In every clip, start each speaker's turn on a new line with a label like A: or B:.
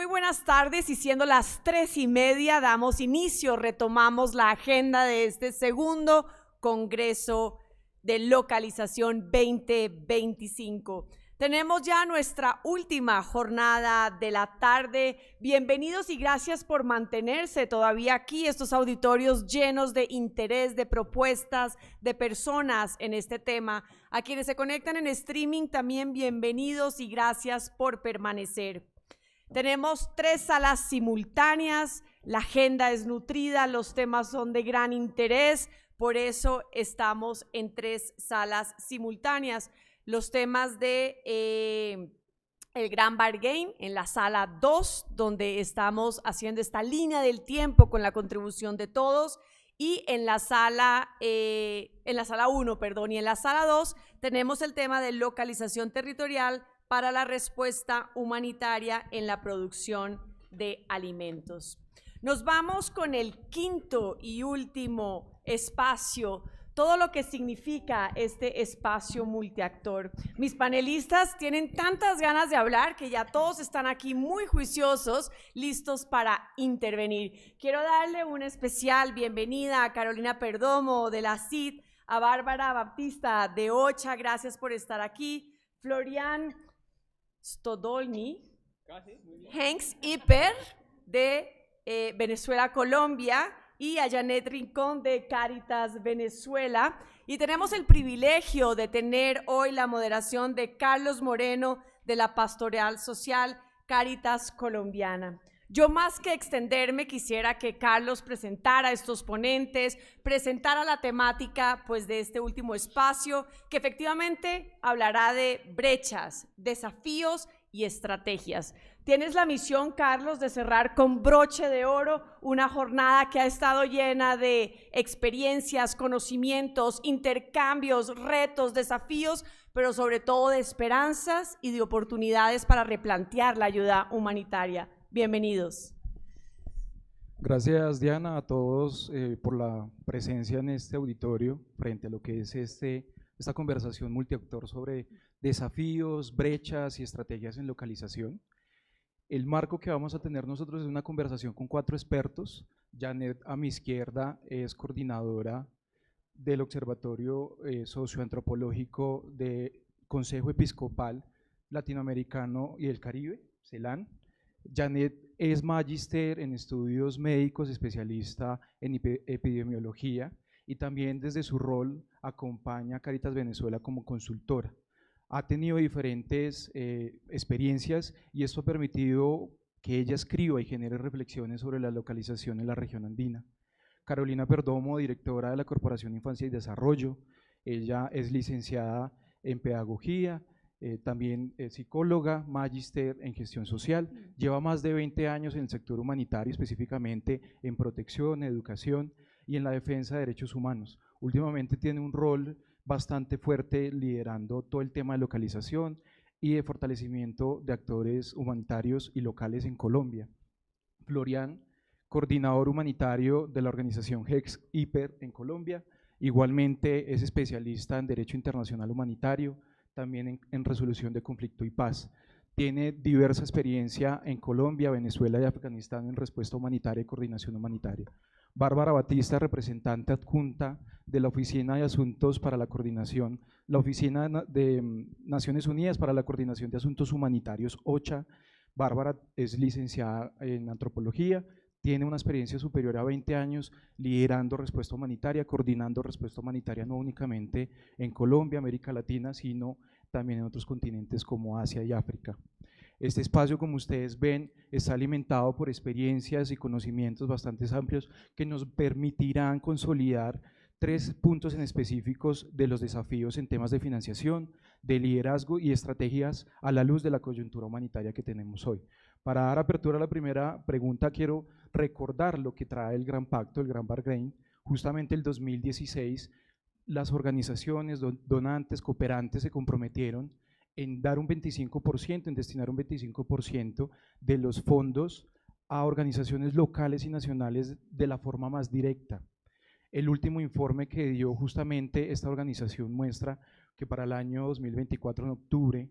A: Muy buenas tardes, y siendo las 3:30 damos inicio, retomamos la agenda de este segundo Congreso de Localización 2025. Tenemos ya nuestra última jornada de la tarde. Bienvenidos y gracias por mantenerse todavía aquí, estos auditorios llenos de interés, de propuestas, de personas en este tema. A quienes se conectan en streaming también bienvenidos y gracias por permanecer. Tenemos 3 salas simultáneas, la agenda es nutrida, los temas son de gran interés, por eso estamos en 3 salas simultáneas. Los temas de el Gran Bargain en la sala 2, donde estamos haciendo esta línea del tiempo con la contribución de todos, y en la sala 1, perdón, y en la sala 2 tenemos el tema de localización territorial para la respuesta humanitaria en la producción de alimentos. Nos vamos con el quinto y último espacio, todo lo que significa este espacio multiactor. Mis panelistas tienen tantas ganas de hablar que ya todos están aquí muy juiciosos, listos para intervenir. Quiero darle una especial bienvenida a Carolina Perdomo de la CID, a Bárbara Baptista de OCHA, gracias por estar aquí, Florian Stodolny, Hanks Hiper de Venezuela, Colombia, y a Janet Rincón de Cáritas Venezuela. Y tenemos el privilegio de tener hoy la moderación de Carlos Moreno de la Pastoral Social Cáritas Colombiana. Yo, más que extenderme, quisiera que Carlos presentara a estos ponentes, presentara la temática pues, de este último espacio, que efectivamente hablará de brechas, desafíos y estrategias. Tienes la misión, Carlos, de cerrar con broche de oro una jornada que ha estado llena de experiencias, conocimientos, intercambios, retos, desafíos, pero sobre todo de esperanzas y de oportunidades para replantear la ayuda humanitaria. Bienvenidos.
B: Gracias, Diana, a todos por la presencia en este auditorio frente a lo que es esta conversación multiactor sobre desafíos, brechas y estrategias en localización. El marco que vamos a tener nosotros es una conversación con 4 expertos. Janet, a mi izquierda, es coordinadora del Observatorio Socioantropológico del Consejo Episcopal Latinoamericano y del Caribe, CELAN. Janet es magíster en estudios médicos, especialista en epidemiología, y también desde su rol acompaña a Cáritas Venezuela como consultora. Ha tenido diferentes experiencias y esto ha permitido que ella escriba y genere reflexiones sobre la localización en la región andina. Carolina Perdomo, directora de la Corporación Infancia y Desarrollo, ella es licenciada en pedagogía, también es psicóloga, magíster en gestión social, lleva más de 20 años en el sector humanitario, específicamente en protección, educación y en la defensa de derechos humanos. Últimamente tiene un rol bastante fuerte liderando todo el tema de localización y de fortalecimiento de actores humanitarios y locales en Colombia. Florian, coordinador humanitario de la organización Hanks Hiper en Colombia, igualmente es especialista en Derecho Internacional Humanitario, también en resolución de conflicto y paz. Tiene diversa experiencia en Colombia, Venezuela y Afganistán en respuesta humanitaria y coordinación humanitaria. Bárbara Batista, representante adjunta de la Oficina de Asuntos para la Coordinación, la Oficina de Naciones Unidas para la Coordinación de Asuntos Humanitarios, OCHA. Bárbara es licenciada en Antropología, tiene una experiencia superior a 20 años liderando respuesta humanitaria, coordinando respuesta humanitaria no únicamente en Colombia, América Latina, sino también en otros continentes como Asia y África. Este espacio, como ustedes ven, está alimentado por experiencias y conocimientos bastante amplios que nos permitirán consolidar 3 puntos en específicos de los desafíos en temas de financiación, de liderazgo y estrategias a la luz de la coyuntura humanitaria que tenemos hoy. Para dar apertura a la primera pregunta, quiero recordar lo que trae el Gran Pacto, el Gran Bargain. Justamente el 2016, las organizaciones, donantes, cooperantes se comprometieron en dar un 25%, en destinar un 25% de los fondos a organizaciones locales y nacionales de la forma más directa. El último informe que dio justamente esta organización muestra que para el año 2024, en octubre,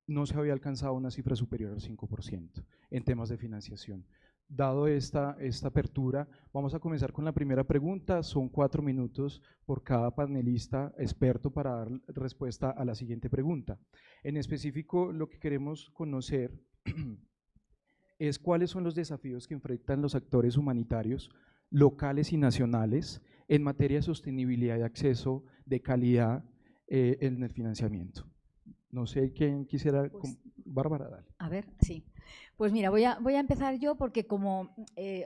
B: no se había alcanzado una cifra superior al 5% en temas de financiación. Dado esta apertura, vamos a comenzar con la primera pregunta. Son 4 minutos por cada panelista experto para dar respuesta a la siguiente pregunta. En específico, lo que queremos conocer es cuáles son los desafíos que enfrentan los actores humanitarios locales y nacionales en materia de sostenibilidad y acceso de calidad en el financiamiento. No sé quién quisiera.
C: Pues,
B: Bárbara, dale.
C: A ver, sí. Pues mira, voy a empezar yo porque como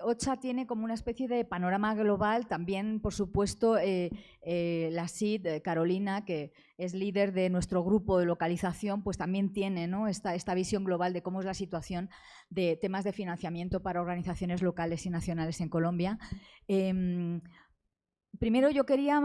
C: OCHA tiene como una especie de panorama global, también, por supuesto, la SID, Carolina, que es líder de nuestro grupo de localización, pues también tiene, ¿no?, esta visión global de cómo es la situación de temas de financiamiento para organizaciones locales y nacionales en Colombia. Primero yo quería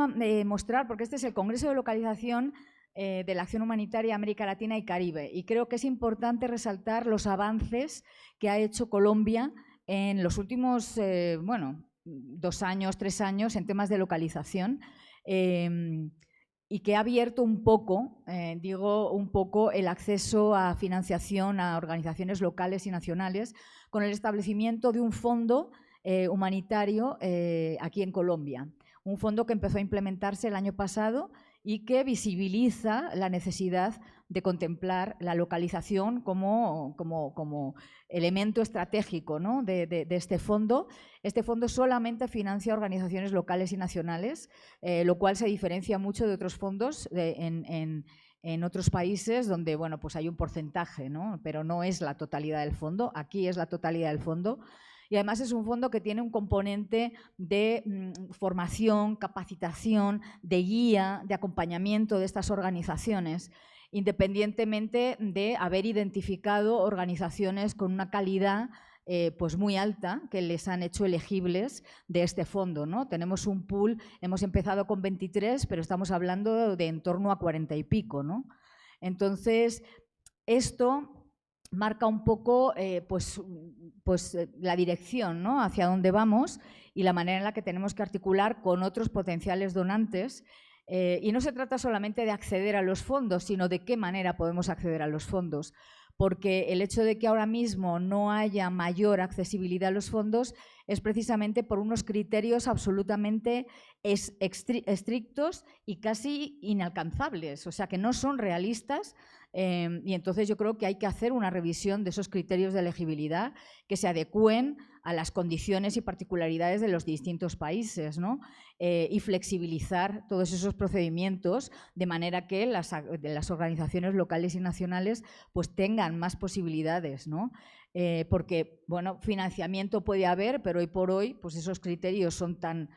C: mostrar, porque este es el Congreso de Localización de la Acción Humanitaria América Latina y Caribe, y creo que es importante resaltar los avances que ha hecho Colombia en los últimos 2 años, 3 años en temas de localización, y que ha abierto un poco, el acceso a financiación a organizaciones locales y nacionales con el establecimiento de un fondo humanitario aquí en Colombia. Un fondo que empezó a implementarse el año pasado y que visibiliza la necesidad de contemplar la localización como elemento estratégico, ¿no?, de este fondo. Este fondo solamente financia organizaciones locales y nacionales, lo cual se diferencia mucho de otros fondos en otros países donde, bueno, pues hay un porcentaje, ¿no?, pero no es la totalidad del fondo. Aquí es la totalidad del fondo. Y además es un fondo que tiene un componente de formación, capacitación, de guía, de acompañamiento de estas organizaciones, independientemente de haber identificado organizaciones con una calidad pues muy alta que les han hecho elegibles de este fondo, ¿no? Tenemos un pool, hemos empezado con 23, pero estamos hablando de en torno a 40 y pico, ¿no? Entonces, esto marca un poco la dirección, ¿no?, hacia dónde vamos y la manera en la que tenemos que articular con otros potenciales donantes. Y no se trata solamente de acceder a los fondos, sino de qué manera podemos acceder a los fondos. Porque el hecho de que ahora mismo no haya mayor accesibilidad a los fondos es precisamente por unos criterios absolutamente estrictos y casi inalcanzables, o sea, que no son realistas. Y entonces yo creo que hay que hacer una revisión de esos criterios de elegibilidad que se adecúen a las condiciones y particularidades de los distintos países, ¿no? Y flexibilizar todos esos procedimientos de manera que las organizaciones locales y nacionales pues tengan más posibilidades, ¿no? Porque, bueno, financiamiento puede haber, pero hoy por hoy pues esos criterios son tan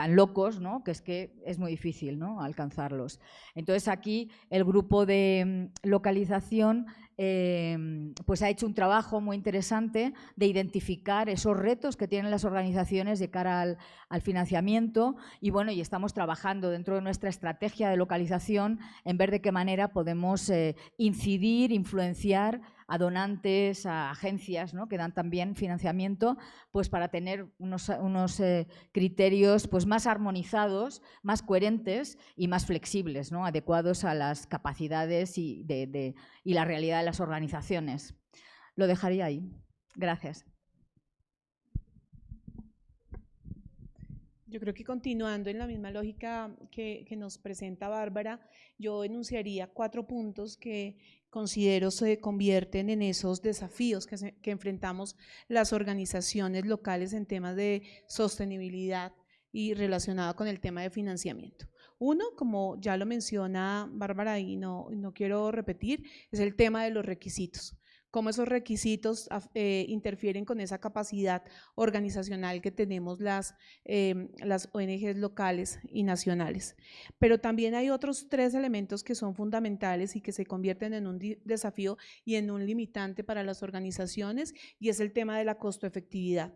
C: locos, ¿no?, que es muy difícil, ¿no?, alcanzarlos. Entonces aquí el grupo de localización pues ha hecho un trabajo muy interesante de identificar esos retos que tienen las organizaciones de cara al financiamiento y, bueno, y estamos trabajando dentro de nuestra estrategia de localización en ver de qué manera podemos incidir, influenciar a donantes, a agencias, ¿no?, que dan también financiamiento, pues para tener unos criterios pues más armonizados, más coherentes y más flexibles, ¿no?, adecuados a las capacidades y la realidad de las organizaciones. Lo dejaría ahí. Gracias.
D: Yo creo que continuando en la misma lógica que nos presenta Bárbara, yo enunciaría 4 puntos que considero se convierten en esos desafíos que enfrentamos las organizaciones locales en temas de sostenibilidad y relacionado con el tema de financiamiento. Uno, como ya lo menciona Bárbara y no quiero repetir, es el tema de los requisitos. Cómo esos requisitos interfieren con esa capacidad organizacional que tenemos las ONGs locales y nacionales. Pero también hay otros 3 elementos que son fundamentales y que se convierten en un desafío y en un limitante para las organizaciones, y es el tema de la costo-efectividad.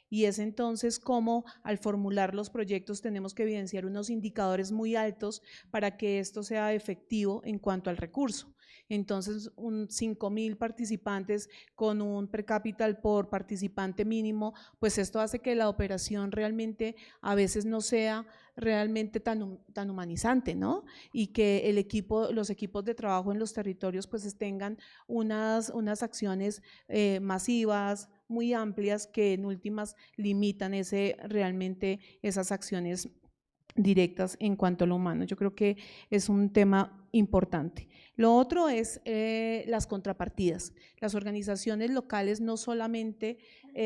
D: Y es entonces cómo al formular los proyectos tenemos que evidenciar unos indicadores muy altos para que esto sea efectivo en cuanto al recurso. Entonces, 5.000 participantes con un per cápita por participante mínimo, pues esto hace que la operación realmente a veces no sea realmente tan humanizante, ¿no? Y que los equipos de trabajo en los territorios pues tengan unas acciones masivas, muy amplias, que en últimas limitan realmente esas acciones directas en cuanto a lo humano. Yo creo que es un tema importante. Lo otro es las contrapartidas. Las organizaciones locales no solamente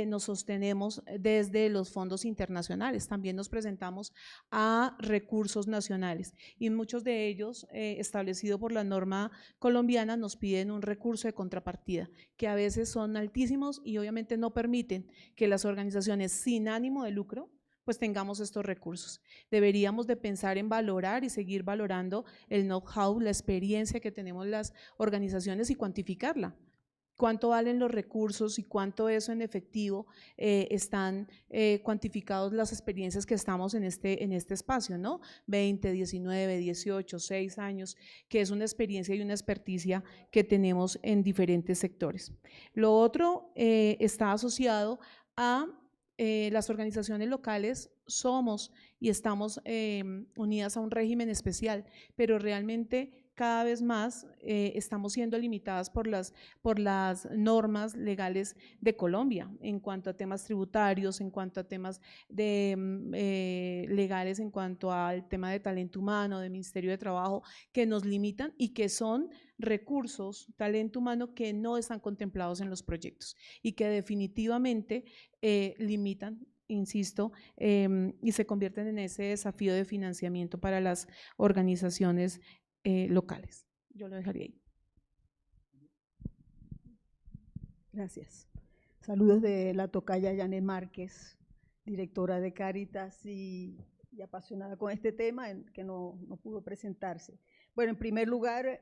D: nos sostenemos desde los fondos internacionales, también nos presentamos a recursos nacionales y muchos de ellos establecidos por la norma colombiana nos piden un recurso de contrapartida que a veces son altísimos y obviamente no permiten que las organizaciones sin ánimo de lucro pues tengamos estos recursos. Deberíamos de pensar en valorar y seguir valorando el know-how, la experiencia que tenemos las organizaciones y cuantificarla. Cuánto valen los recursos y cuánto eso en efectivo están cuantificados las experiencias que estamos en este espacio, ¿no? 20, 19, 18, 6 años, que es una experiencia y una experticia que tenemos en diferentes sectores. Lo otro está asociado a las organizaciones locales somos y estamos unidas a un régimen especial, pero realmente cada vez más estamos siendo limitadas por las normas legales de Colombia en cuanto a temas tributarios, en cuanto a temas legales, en cuanto al tema de talento humano, de Ministerio de Trabajo, que nos limitan y que son recursos, talento humano que no están contemplados en los proyectos y que definitivamente limitan, insisto, y se convierten en ese desafío de financiamiento para las organizaciones locales. Yo lo dejaría ahí.
E: Gracias. Saludos de la tocaya Janet Márquez, directora de Cáritas y apasionada con este tema, que no pudo presentarse. Bueno, en primer lugar,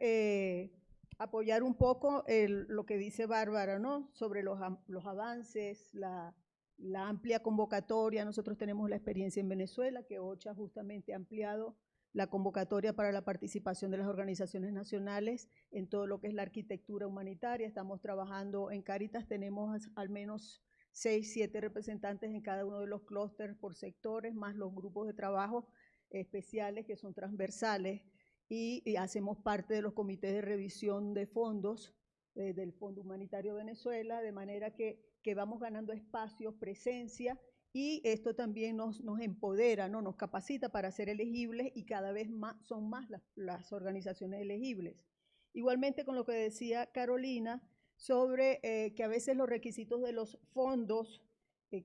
E: apoyar un poco lo que dice Bárbara, ¿no? Sobre los avances, la amplia convocatoria. Nosotros tenemos la experiencia en Venezuela, que OCHA justamente ha ampliado la convocatoria para la participación de las organizaciones nacionales en todo lo que es la arquitectura humanitaria. Estamos trabajando en Cáritas, tenemos al menos 6, 7 representantes en cada uno de los clústeres por sectores, más los grupos de trabajo especiales que son transversales, y hacemos parte de los comités de revisión de fondos del Fondo Humanitario Venezuela, de manera que vamos ganando espacios, presencia, y esto también nos empodera, ¿no? Nos capacita para ser elegibles, y cada vez son más las organizaciones elegibles. Igualmente con lo que decía Carolina sobre que a veces los requisitos de los fondos,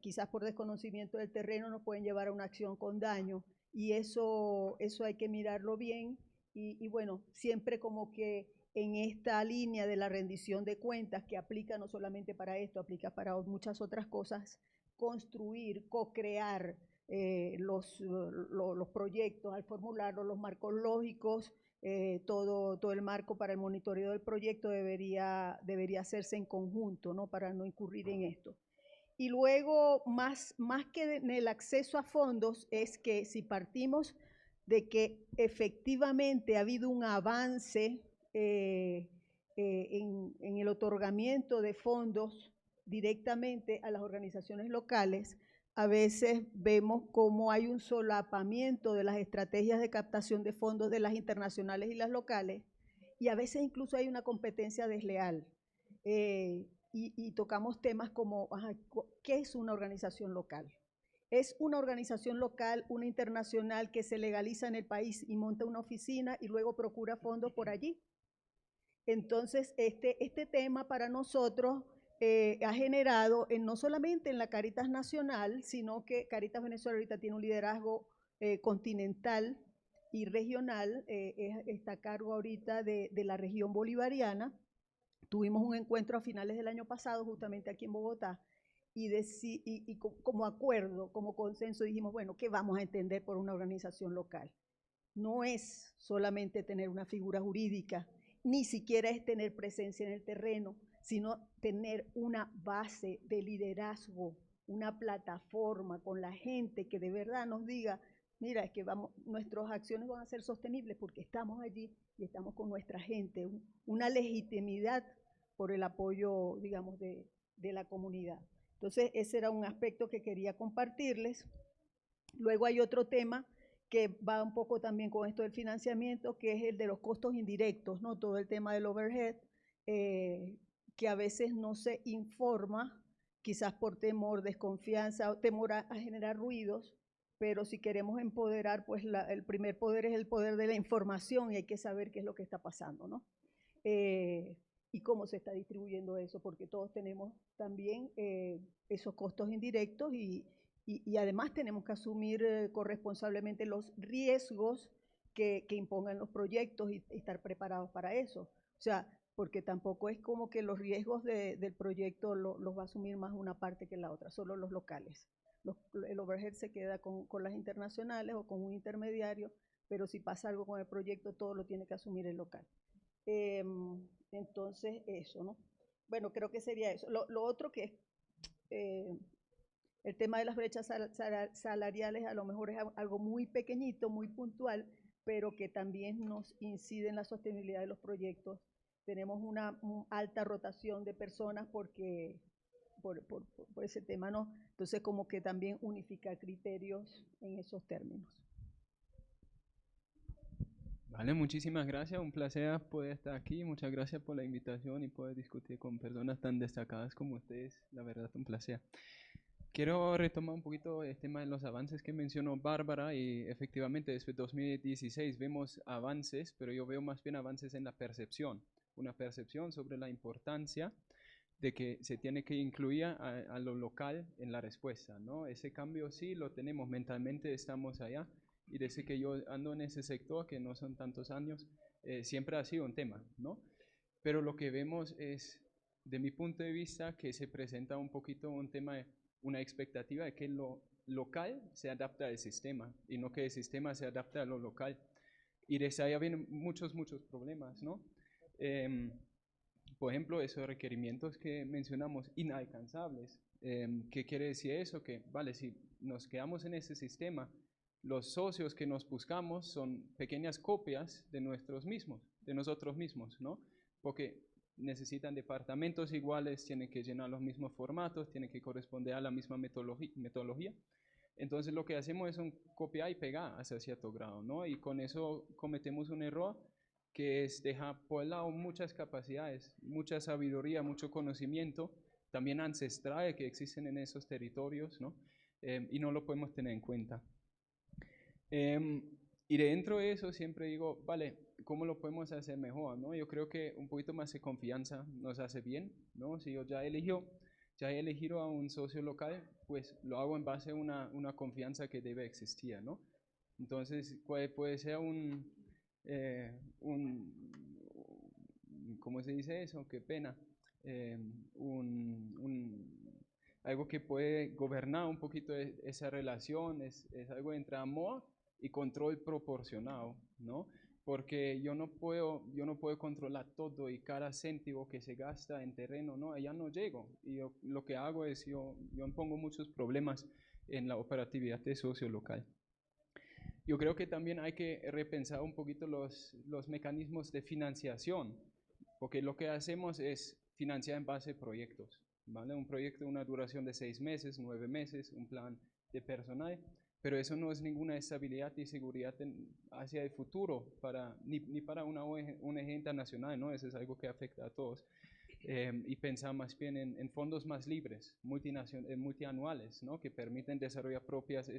E: quizás por desconocimiento del terreno, nos pueden llevar a una acción con daño, y eso hay que mirarlo bien, y bueno, siempre como que en esta línea de la rendición de cuentas, que aplica no solamente para esto, aplica para muchas otras cosas, construir, co-crear los proyectos al formularlos, los marcos lógicos, todo el marco para el monitoreo del proyecto debería hacerse en conjunto, ¿no? Para no incurrir en esto. Y luego, más que en el acceso a fondos, es que si partimos de que efectivamente ha habido un avance en el otorgamiento de fondos directamente a las organizaciones locales, a veces vemos cómo hay un solapamiento de las estrategias de captación de fondos de las internacionales y las locales, y a veces incluso hay una competencia desleal. Y tocamos temas como, ¿qué es una organización local? Es una organización local, una internacional que se legaliza en el país y monta una oficina y luego procura fondos por allí. Entonces, este tema para nosotros ha generado no solamente en la Cáritas Nacional, sino que Cáritas Venezuela ahorita tiene un liderazgo continental y regional, está a cargo ahorita de la región bolivariana. Tuvimos un encuentro a finales del año pasado, justamente aquí en Bogotá, y como acuerdo, como consenso, dijimos, bueno, ¿qué vamos a entender por una organización local? No es solamente tener una figura jurídica, ni siquiera es tener presencia en el terreno, sino tener una base de liderazgo, una plataforma con la gente que de verdad nos diga, mira, es que nuestras acciones van a ser sostenibles porque estamos allí y estamos con nuestra gente, una legitimidad por el apoyo, digamos, de la comunidad. Entonces, ese era un aspecto que quería compartirles. Luego hay otro tema que va un poco también con esto del financiamiento, que es el de los costos indirectos, ¿no? Todo el tema del overhead, que a veces no se informa, quizás por temor, desconfianza, o temor a generar ruidos, pero si queremos empoderar, pues el primer poder es el poder de la información y hay que saber qué es lo que está pasando, ¿no? Y cómo se está distribuyendo eso, porque todos tenemos también esos costos indirectos y además tenemos que asumir corresponsablemente los riesgos que impongan los proyectos y estar preparados para eso. O sea, porque tampoco es como que los riesgos del proyecto los va a asumir más una parte que la otra, solo los locales. El overhead se queda con las internacionales o con un intermediario, pero si pasa algo con el proyecto, todo lo tiene que asumir el local. Entonces, eso, ¿no? Bueno, creo que sería eso. Lo otro que es el tema de las brechas salariales, a lo mejor es algo muy pequeñito, muy puntual, pero que también nos incide en la sostenibilidad de los proyectos. Tenemos una alta rotación de personas porque por ese tema, ¿no? Entonces, como que también unificar criterios en esos términos.
F: Vale, muchísimas gracias, un placer poder estar aquí, muchas gracias por la invitación y poder discutir con personas tan destacadas como ustedes, la verdad un placer. Quiero retomar un poquito el tema de los avances que mencionó Bárbara y efectivamente desde 2016 vemos avances, pero yo veo más bien avances en la percepción, una percepción sobre la importancia de que se tiene que incluir a lo local en la respuesta, ¿no? Ese cambio sí lo tenemos, mentalmente estamos allá, y desde que yo ando en ese sector, que no son tantos años, siempre ha sido un tema, ¿no? Pero lo que vemos es, de mi punto de vista, que se presenta un poquito un tema, una expectativa de que lo local se adapta al sistema, y no que el sistema se adapte a lo local. Y desde allá vienen muchos problemas, ¿no? Por ejemplo, esos requerimientos que mencionamos inalcanzables. ¿Qué quiere decir eso? Que, vale, si nos quedamos en ese sistema, los socios que nos buscamos son pequeñas copias de nosotros mismos, ¿no? Porque necesitan departamentos iguales, tienen que llenar los mismos formatos, tienen que corresponder a la misma metodología. Entonces lo que hacemos es un copiar y pegar hasta cierto grado, ¿no? Y con eso cometemos un error que es dejar por el lado muchas capacidades, mucha sabiduría, mucho conocimiento, también ancestral que existen en esos territorios, ¿no? Y no lo podemos tener en cuenta. Y dentro de eso siempre digo, vale, ¿cómo lo podemos hacer mejor, no? Yo creo que un poquito más de confianza nos hace bien, ¿no? Si yo ya he elegido a un socio local, pues lo hago en base a una confianza que debe existir, ¿no? Entonces puede ser ¿cómo se dice eso? Qué pena. Algo que puede gobernar un poquito esa relación, es algo entre amor y control proporcionado, ¿no? Porque yo no puedo controlar todo y cada céntimo que se gasta en terreno, ¿no? Allá no llego. Y lo que hago es, yo impongo muchos problemas en la operatividad de socio local. Yo creo que también hay que repensar un poquito los mecanismos de financiación, porque lo que hacemos es financiar en base a proyectos, ¿vale? Un proyecto de una duración de 6 meses, 9 meses, un plan de personal, pero eso no es ninguna estabilidad y seguridad hacia el futuro, ni para una ONG internacional, ¿no? Eso es algo que afecta a todos. Y pensar más bien en fondos más libres, multianuales, ¿no? Que permiten desarrollar propias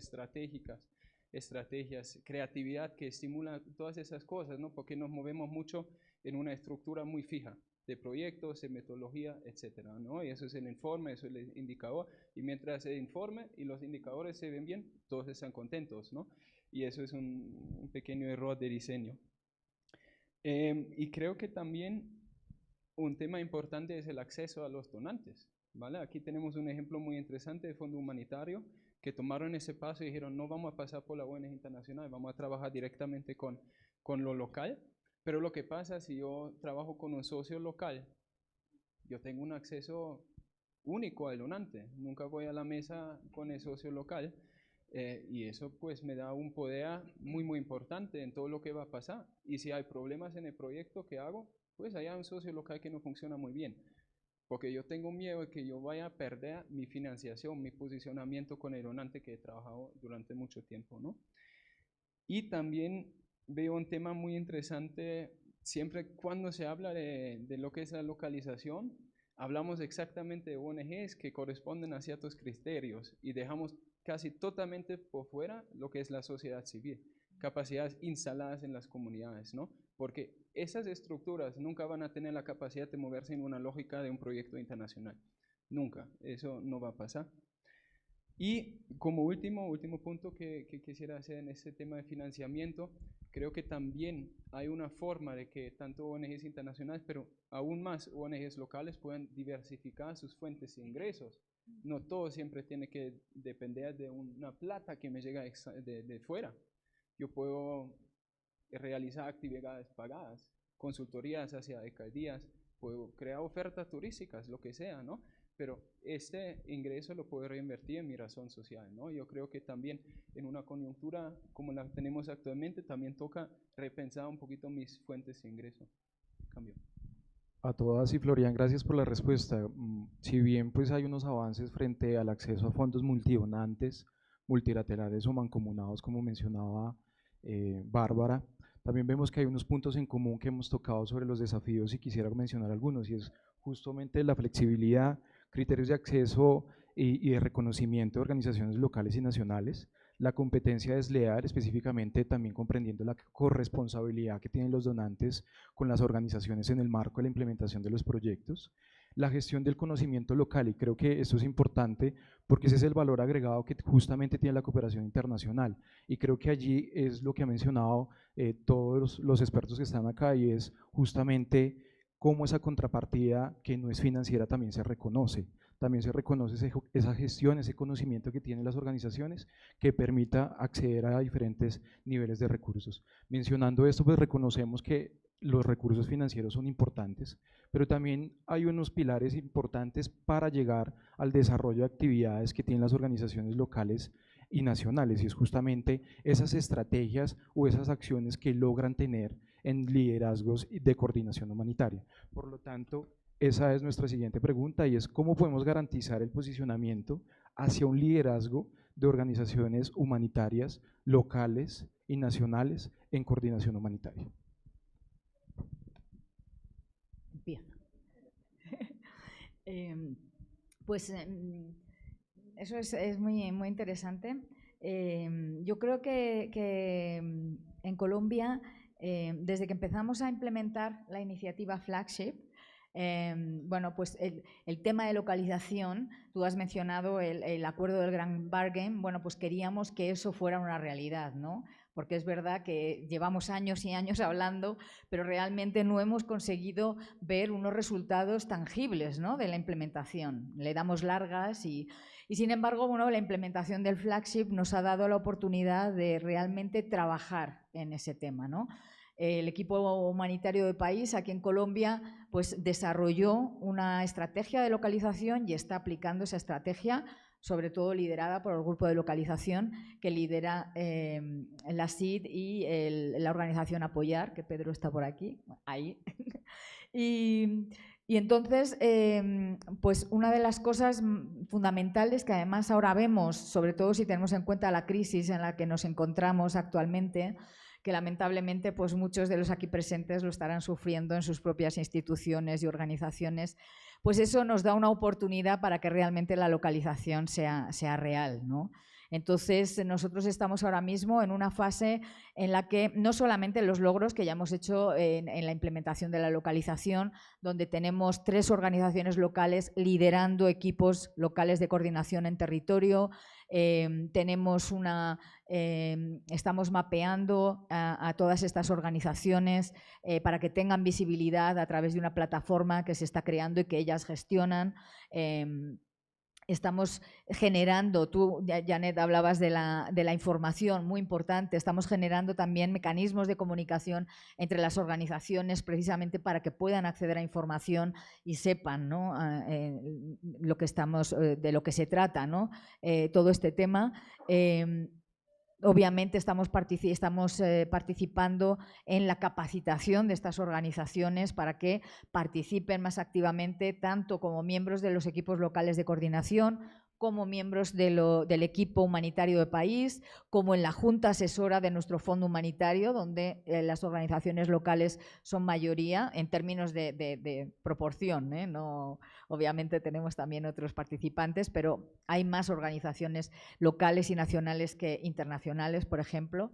F: estrategias, creatividad que estimula todas esas cosas, ¿no? Porque nos movemos mucho en una estructura muy fija de proyectos, de metodología, etcétera, ¿no? Y eso es el informe, eso es el indicador, y mientras el informe y los indicadores se ven bien, todos están contentos, ¿no? Y eso es un pequeño error de diseño. Y creo que también un tema importante es el acceso a los donantes, ¿vale? Aquí tenemos un ejemplo muy interesante de fondo humanitario que tomaron ese paso y dijeron, no vamos a pasar por la ONG internacional, vamos a trabajar directamente con lo local. Pero lo que pasa, si yo trabajo con un socio local, yo tengo un acceso único al donante. Nunca voy a la mesa con el socio local y eso pues me da un poder muy importante en todo lo que va a pasar. Y si hay problemas en el proyecto que hago, pues hay un socio local que no funciona muy bien. Porque yo tengo miedo de que yo vaya a perder mi financiación, mi posicionamiento con el donante que he trabajado durante mucho tiempo, ¿no? Y también veo un tema muy interesante, siempre cuando se habla de lo que es la localización, hablamos exactamente de ONGs que corresponden a ciertos criterios y dejamos casi totalmente por fuera lo que es la sociedad civil, capacidades instaladas en las comunidades, ¿no? Porque esas estructuras nunca van a tener la capacidad de moverse en una lógica de un proyecto internacional. Nunca, eso no va a pasar. Y como último punto que quisiera hacer en este tema de financiamiento, creo que también hay una forma de que tanto ONGs internacionales, pero aún más ONGs locales puedan diversificar sus fuentes de ingresos. No todo siempre tiene que depender de una plata que me llega de fuera. Yo puedo realizar actividades pagadas, consultorías hacia alcaldías, puedo crear ofertas turísticas, lo que sea, ¿no? Pero este ingreso lo puedo reinvertir en mi razón social, ¿no? Yo creo que también en una coyuntura como la tenemos actualmente, también toca repensar un poquito mis fuentes de ingreso. Cambio.
B: A todas y Florian, gracias por la respuesta. Si bien pues hay unos avances frente al acceso a fondos multidonantes, multilaterales o mancomunados, como mencionaba Bárbara, también vemos que hay unos puntos en común que hemos tocado sobre los desafíos y quisiera mencionar algunos, y es justamente la flexibilidad, criterios de acceso y de reconocimiento de organizaciones locales y nacionales, la competencia desleal, específicamente también comprendiendo la corresponsabilidad que tienen los donantes con las organizaciones en el marco de la implementación de los proyectos, la gestión del conocimiento local, y creo que esto es importante porque ese es el valor agregado que justamente tiene la cooperación internacional, y creo que allí es lo que han mencionado todos los expertos que están acá, y es justamente cómo esa contrapartida que no es financiera también se reconoce esa gestión, ese conocimiento que tienen las organizaciones que permita acceder a diferentes niveles de recursos. Mencionando esto, pues reconocemos que los recursos financieros son importantes, pero también hay unos pilares importantes para llegar al desarrollo de actividades que tienen las organizaciones locales y nacionales, y es justamente esas estrategias o esas acciones que logran tener en liderazgos de coordinación humanitaria. Por lo tanto, esa es nuestra siguiente pregunta, y es ¿cómo podemos garantizar el posicionamiento hacia un liderazgo de organizaciones humanitarias locales y nacionales en coordinación humanitaria?
C: Bien. Pues eso es muy, muy interesante. Yo creo que en Colombia, desde que empezamos a implementar la iniciativa Flagship, bueno, pues el tema de localización, tú has mencionado el acuerdo del Grand Bargain, bueno, pues queríamos que eso fuera una realidad, ¿no? Porque es verdad que llevamos años y años hablando, pero realmente no hemos conseguido ver unos resultados tangibles, ¿no?, de la implementación. Le damos largas y sin embargo, bueno, la implementación del Flagship nos ha dado la oportunidad de realmente trabajar en ese tema, ¿no? El equipo humanitario del país, aquí en Colombia, pues desarrolló una estrategia de localización y está aplicando esa estrategia, sobre todo liderada por el grupo de localización que lidera la CID y la organización Apoyar, que Pedro está por aquí, ahí. Y entonces, pues una de las cosas fundamentales que además ahora vemos, sobre todo si tenemos en cuenta la crisis en la que nos encontramos actualmente, que lamentablemente pues muchos de los aquí presentes lo estarán sufriendo en sus propias instituciones y organizaciones, pues eso nos da una oportunidad para que realmente la localización sea real, ¿no? Entonces, nosotros estamos ahora mismo en una fase en la que no solamente los logros que ya hemos hecho en la implementación de la localización, donde tenemos 3 organizaciones locales liderando equipos locales de coordinación en territorio, estamos mapeando a todas estas organizaciones para que tengan visibilidad a través de una plataforma que se está creando y que ellas gestionan. Estamos generando, tú, Janet, hablabas de la información, muy importante, estamos generando también mecanismos de comunicación entre las organizaciones precisamente para que puedan acceder a información y sepan, ¿no?, lo que de lo que se trata, ¿no?, todo este tema. Obviamente estamos participando en la capacitación de estas organizaciones para que participen más activamente tanto como miembros de los equipos locales de coordinación como miembros del equipo humanitario de país, como en la Junta Asesora de nuestro Fondo Humanitario, donde las organizaciones locales son mayoría en términos de proporción, ¿eh? No, obviamente tenemos también otros participantes, pero hay más organizaciones locales y nacionales que internacionales, por ejemplo.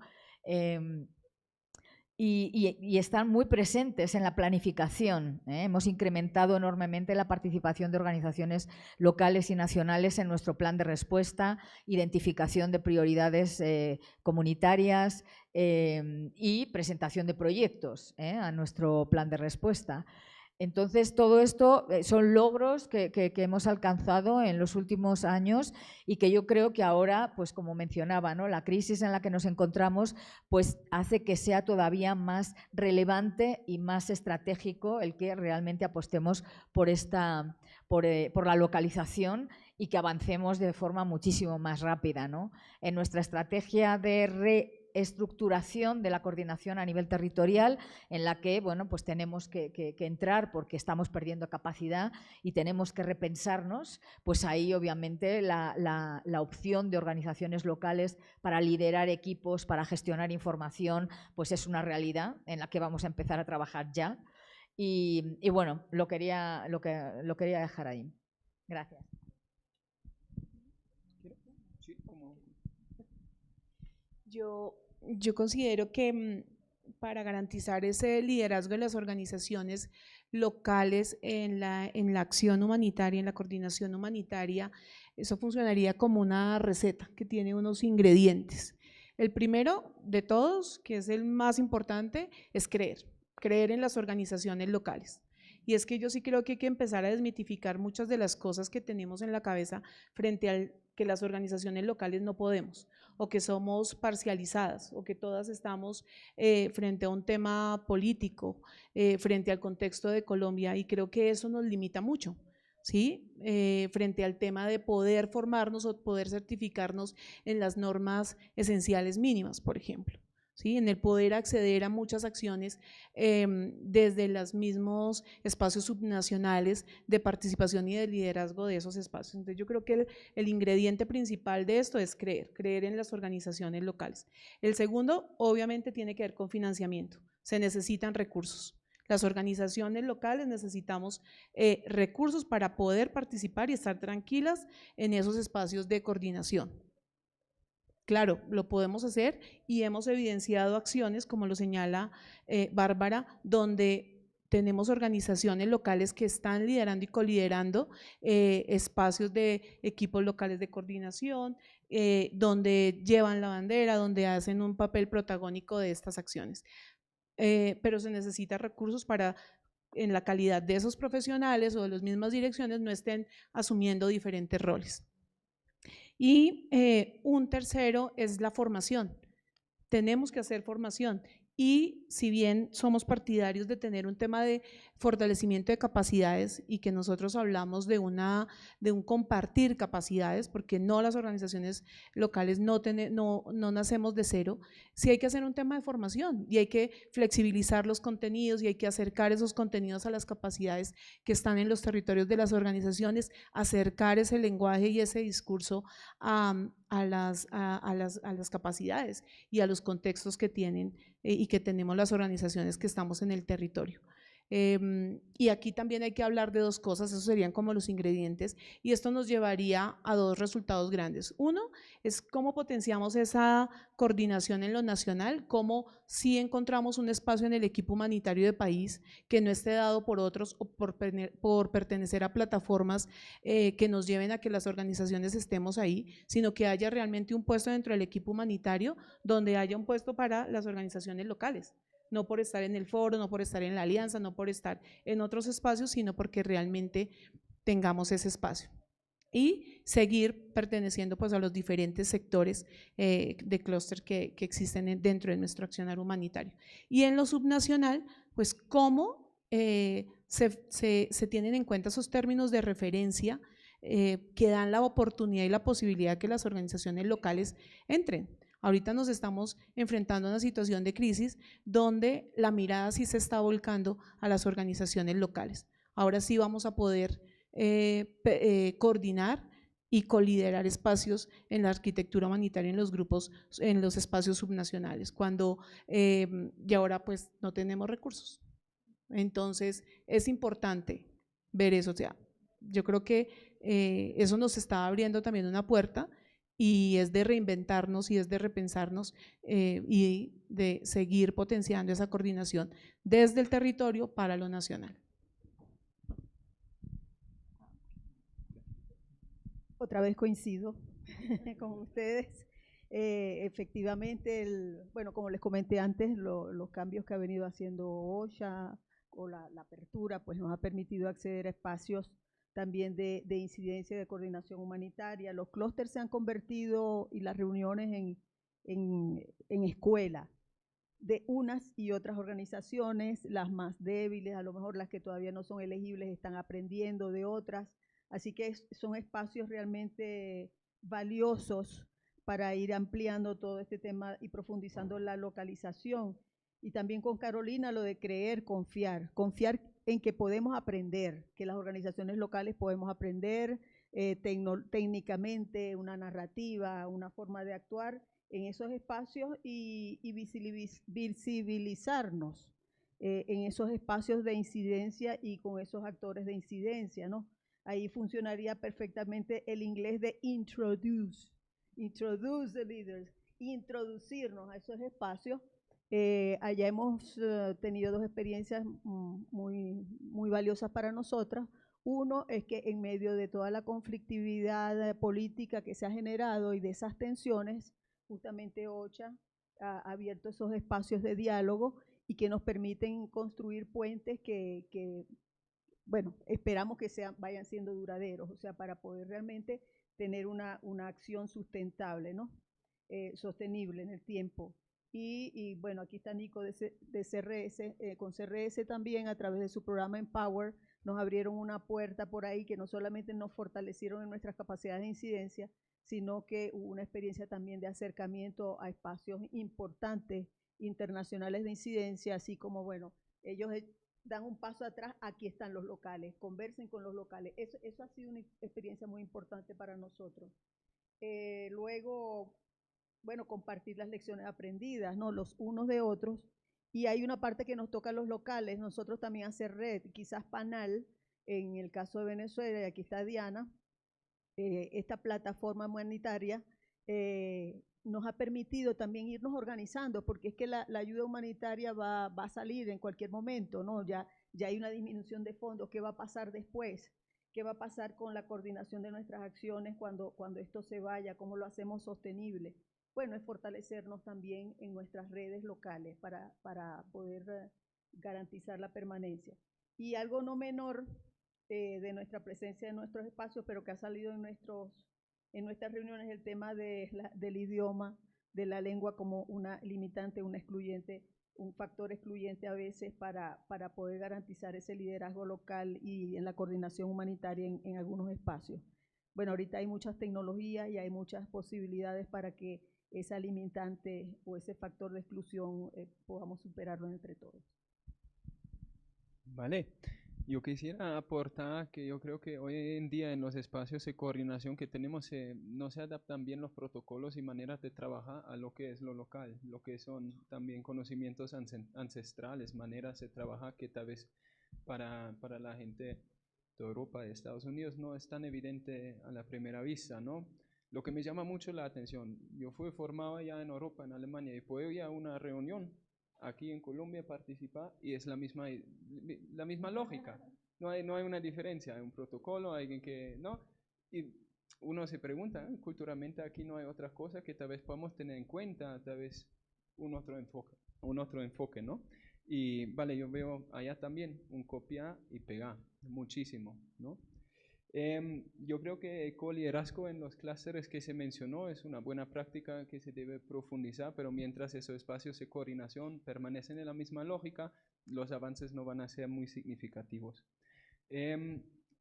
C: Y están muy presentes en la planificación. Hemos incrementado enormemente la participación de organizaciones locales y nacionales en nuestro plan de respuesta, identificación de prioridades comunitarias y presentación de proyectos a nuestro plan de respuesta. Entonces, todo esto son logros que hemos alcanzado en los últimos años y que yo creo que ahora, pues como mencionaba, ¿no?, la crisis en la que nos encontramos pues hace que sea todavía más relevante y más estratégico el que realmente apostemos por la localización y que avancemos de forma muchísimo más rápida, ¿no? En nuestra estrategia de reestructuración de la coordinación a nivel territorial, en la que bueno, pues tenemos que entrar porque estamos perdiendo capacidad y tenemos que repensarnos, pues ahí obviamente la opción de organizaciones locales para liderar equipos, para gestionar información, pues es una realidad en la que vamos a empezar a trabajar ya. Y bueno, lo quería dejar ahí. Gracias.
D: Yo considero que para garantizar ese liderazgo de las organizaciones locales en la acción humanitaria, en la coordinación humanitaria, eso funcionaría como una receta que tiene unos ingredientes. El primero de todos, que es el más importante, es creer en las organizaciones locales. Y es que yo sí creo que hay que empezar a desmitificar muchas de las cosas que tenemos en la cabeza frente al que las organizaciones locales no podemos, o que somos parcializadas, o que todas estamos frente a un tema político, frente al contexto de Colombia, y creo que eso nos limita mucho, ¿sí? Frente al tema de poder formarnos o poder certificarnos en las normas esenciales mínimas, por ejemplo. ¿Sí? En el poder acceder a muchas acciones desde los mismos espacios subnacionales de participación y de liderazgo de esos espacios. Entonces yo creo que el ingrediente principal de esto es creer en las organizaciones locales. El segundo, obviamente, tiene que ver con financiamiento. Se necesitan recursos. Las organizaciones locales necesitamos recursos para poder participar y estar tranquilas en esos espacios de coordinación. Claro, lo podemos hacer y hemos evidenciado acciones, como lo señala Bárbara, donde tenemos organizaciones locales que están liderando y coliderando espacios de equipos locales de coordinación, donde llevan la bandera, donde hacen un papel protagónico de estas acciones. Pero se necesitan recursos para, en la calidad de esos profesionales o de las mismas direcciones, no estén asumiendo diferentes roles. Y un tercero es la formación. Tenemos que hacer formación y si bien somos partidarios de tener un tema de fortalecimiento de capacidades y que nosotros hablamos de un compartir capacidades, porque no las organizaciones locales no nacemos de cero, sí hay que hacer un tema de formación y hay que flexibilizar los contenidos y hay que acercar esos contenidos a las capacidades que están en los territorios de las organizaciones, acercar ese lenguaje y ese discurso a las capacidades y a los contextos que tienen y que tenemos las organizaciones que estamos en el territorio. Y aquí también hay que hablar de dos cosas, esos serían como los ingredientes, y esto nos llevaría a dos resultados grandes. Uno es cómo potenciamos esa coordinación en lo nacional, cómo sí encontramos un espacio en el equipo humanitario de país que no esté dado por otros o por pertenecer a plataformas que nos lleven a que las organizaciones estemos ahí, sino que haya realmente un puesto dentro del equipo humanitario donde haya un puesto para las organizaciones locales. No por estar en el foro, no por estar en la alianza, no por estar en otros espacios, sino porque realmente tengamos ese espacio. Y seguir perteneciendo pues a los diferentes sectores de clúster que existen dentro de nuestro accionar humanitario. Y en lo subnacional, pues cómo se tienen en cuenta esos términos de referencia que dan la oportunidad y la posibilidad que las organizaciones locales entren. Ahorita nos estamos enfrentando a una situación de crisis donde la mirada sí se está volcando a las organizaciones locales. Ahora sí vamos a poder coordinar y coliderar espacios en la arquitectura humanitaria en los grupos, en los espacios subnacionales, cuando y ahora pues no tenemos recursos. Entonces es importante ver eso, o sea, yo creo que eso nos está abriendo también una puerta y es de reinventarnos y es de repensarnos y de seguir potenciando esa coordinación desde el territorio para lo nacional.
E: Otra vez coincido con ustedes. Efectivamente, bueno, como les comenté antes, los cambios que ha venido haciendo OSHA o la apertura, pues nos ha permitido acceder a espacios también de incidencia y de coordinación humanitaria. Los clústeres se han convertido y las reuniones en escuela de unas y otras organizaciones, las más débiles, a lo mejor las que todavía no son elegibles, están aprendiendo de otras. Así que son espacios realmente valiosos para ir ampliando todo este tema y profundizando la localización. Y también con Carolina lo de creer, confiar en que podemos aprender, que las organizaciones locales podemos aprender técnicamente, una narrativa, una forma de actuar en esos espacios y visibilizarnos en esos espacios de incidencia y con esos actores de incidencia, ¿no? Ahí funcionaría perfectamente el inglés de introduce the leaders, introducirnos a esos espacios. Allá hemos tenido dos experiencias muy valiosas para nosotras. Uno es que en medio de toda la conflictividad política que se ha generado y de esas tensiones, justamente OCHA ha abierto esos espacios de diálogo y que nos permiten construir puentes que bueno, esperamos que vayan siendo duraderos, o sea, para poder realmente tener una acción sustentable, ¿no? Sostenible en el tiempo. Y bueno, aquí está Nico de CRS, con CRS también a través de su programa Empower, nos abrieron una puerta por ahí que no solamente nos fortalecieron en nuestras capacidades de incidencia, sino que hubo una experiencia también de acercamiento a espacios importantes internacionales de incidencia, así como, bueno, ellos dan un paso atrás, aquí están los locales, conversen con los locales. Eso ha sido una experiencia muy importante para nosotros. Luego, bueno, compartir las lecciones aprendidas, ¿no? Los unos de otros. Y hay una parte que nos toca a los locales, nosotros también hacer red, quizás PANAL, en el caso de Venezuela, y aquí está Diana, esta plataforma humanitaria nos ha permitido también irnos organizando, porque es que la ayuda humanitaria va a salir en cualquier momento, ¿no? Ya hay una disminución de fondos. ¿Qué va a pasar después? ¿Qué va a pasar con la coordinación de nuestras acciones cuando esto se vaya? ¿Cómo lo hacemos sostenible? Bueno, es fortalecernos también en nuestras redes locales para poder garantizar la permanencia. Y algo no menor de nuestra presencia en nuestros espacios, pero que ha salido en nuestras reuniones, el tema del idioma, de la lengua como una limitante, una excluyente, un factor excluyente a veces para poder garantizar ese liderazgo local y en la coordinación humanitaria en algunos espacios. Bueno, ahorita hay muchas tecnologías y hay muchas posibilidades para que esa limitante o ese factor de exclusión podamos superarlo entre todos.
F: Vale. Yo quisiera aportar que yo creo que hoy en día en los espacios de coordinación que tenemos no se adaptan bien los protocolos y maneras de trabajar a lo que es lo local, lo que son también conocimientos ancestrales, maneras de trabajar que tal vez para la gente de Europa, de Estados Unidos, no es tan evidente a la primera vista, ¿no? Lo que me llama mucho la atención, yo fui formado ya en Europa, en Alemania, y puedo ir a una reunión aquí en Colombia participar y es la misma lógica. No hay una diferencia, hay un protocolo, alguien que, ¿no? Y uno se pregunta, culturalmente aquí no hay otra cosa que tal vez podamos tener en cuenta, tal vez un otro enfoque, ¿no? Y vale, yo veo allá también un copiar y pegar, muchísimo, ¿no? Yo creo que el co-liderazgo en los clústeres que se mencionó es una buena práctica que se debe profundizar, pero mientras esos espacios de coordinación permanecen en la misma lógica, los avances no van a ser muy significativos.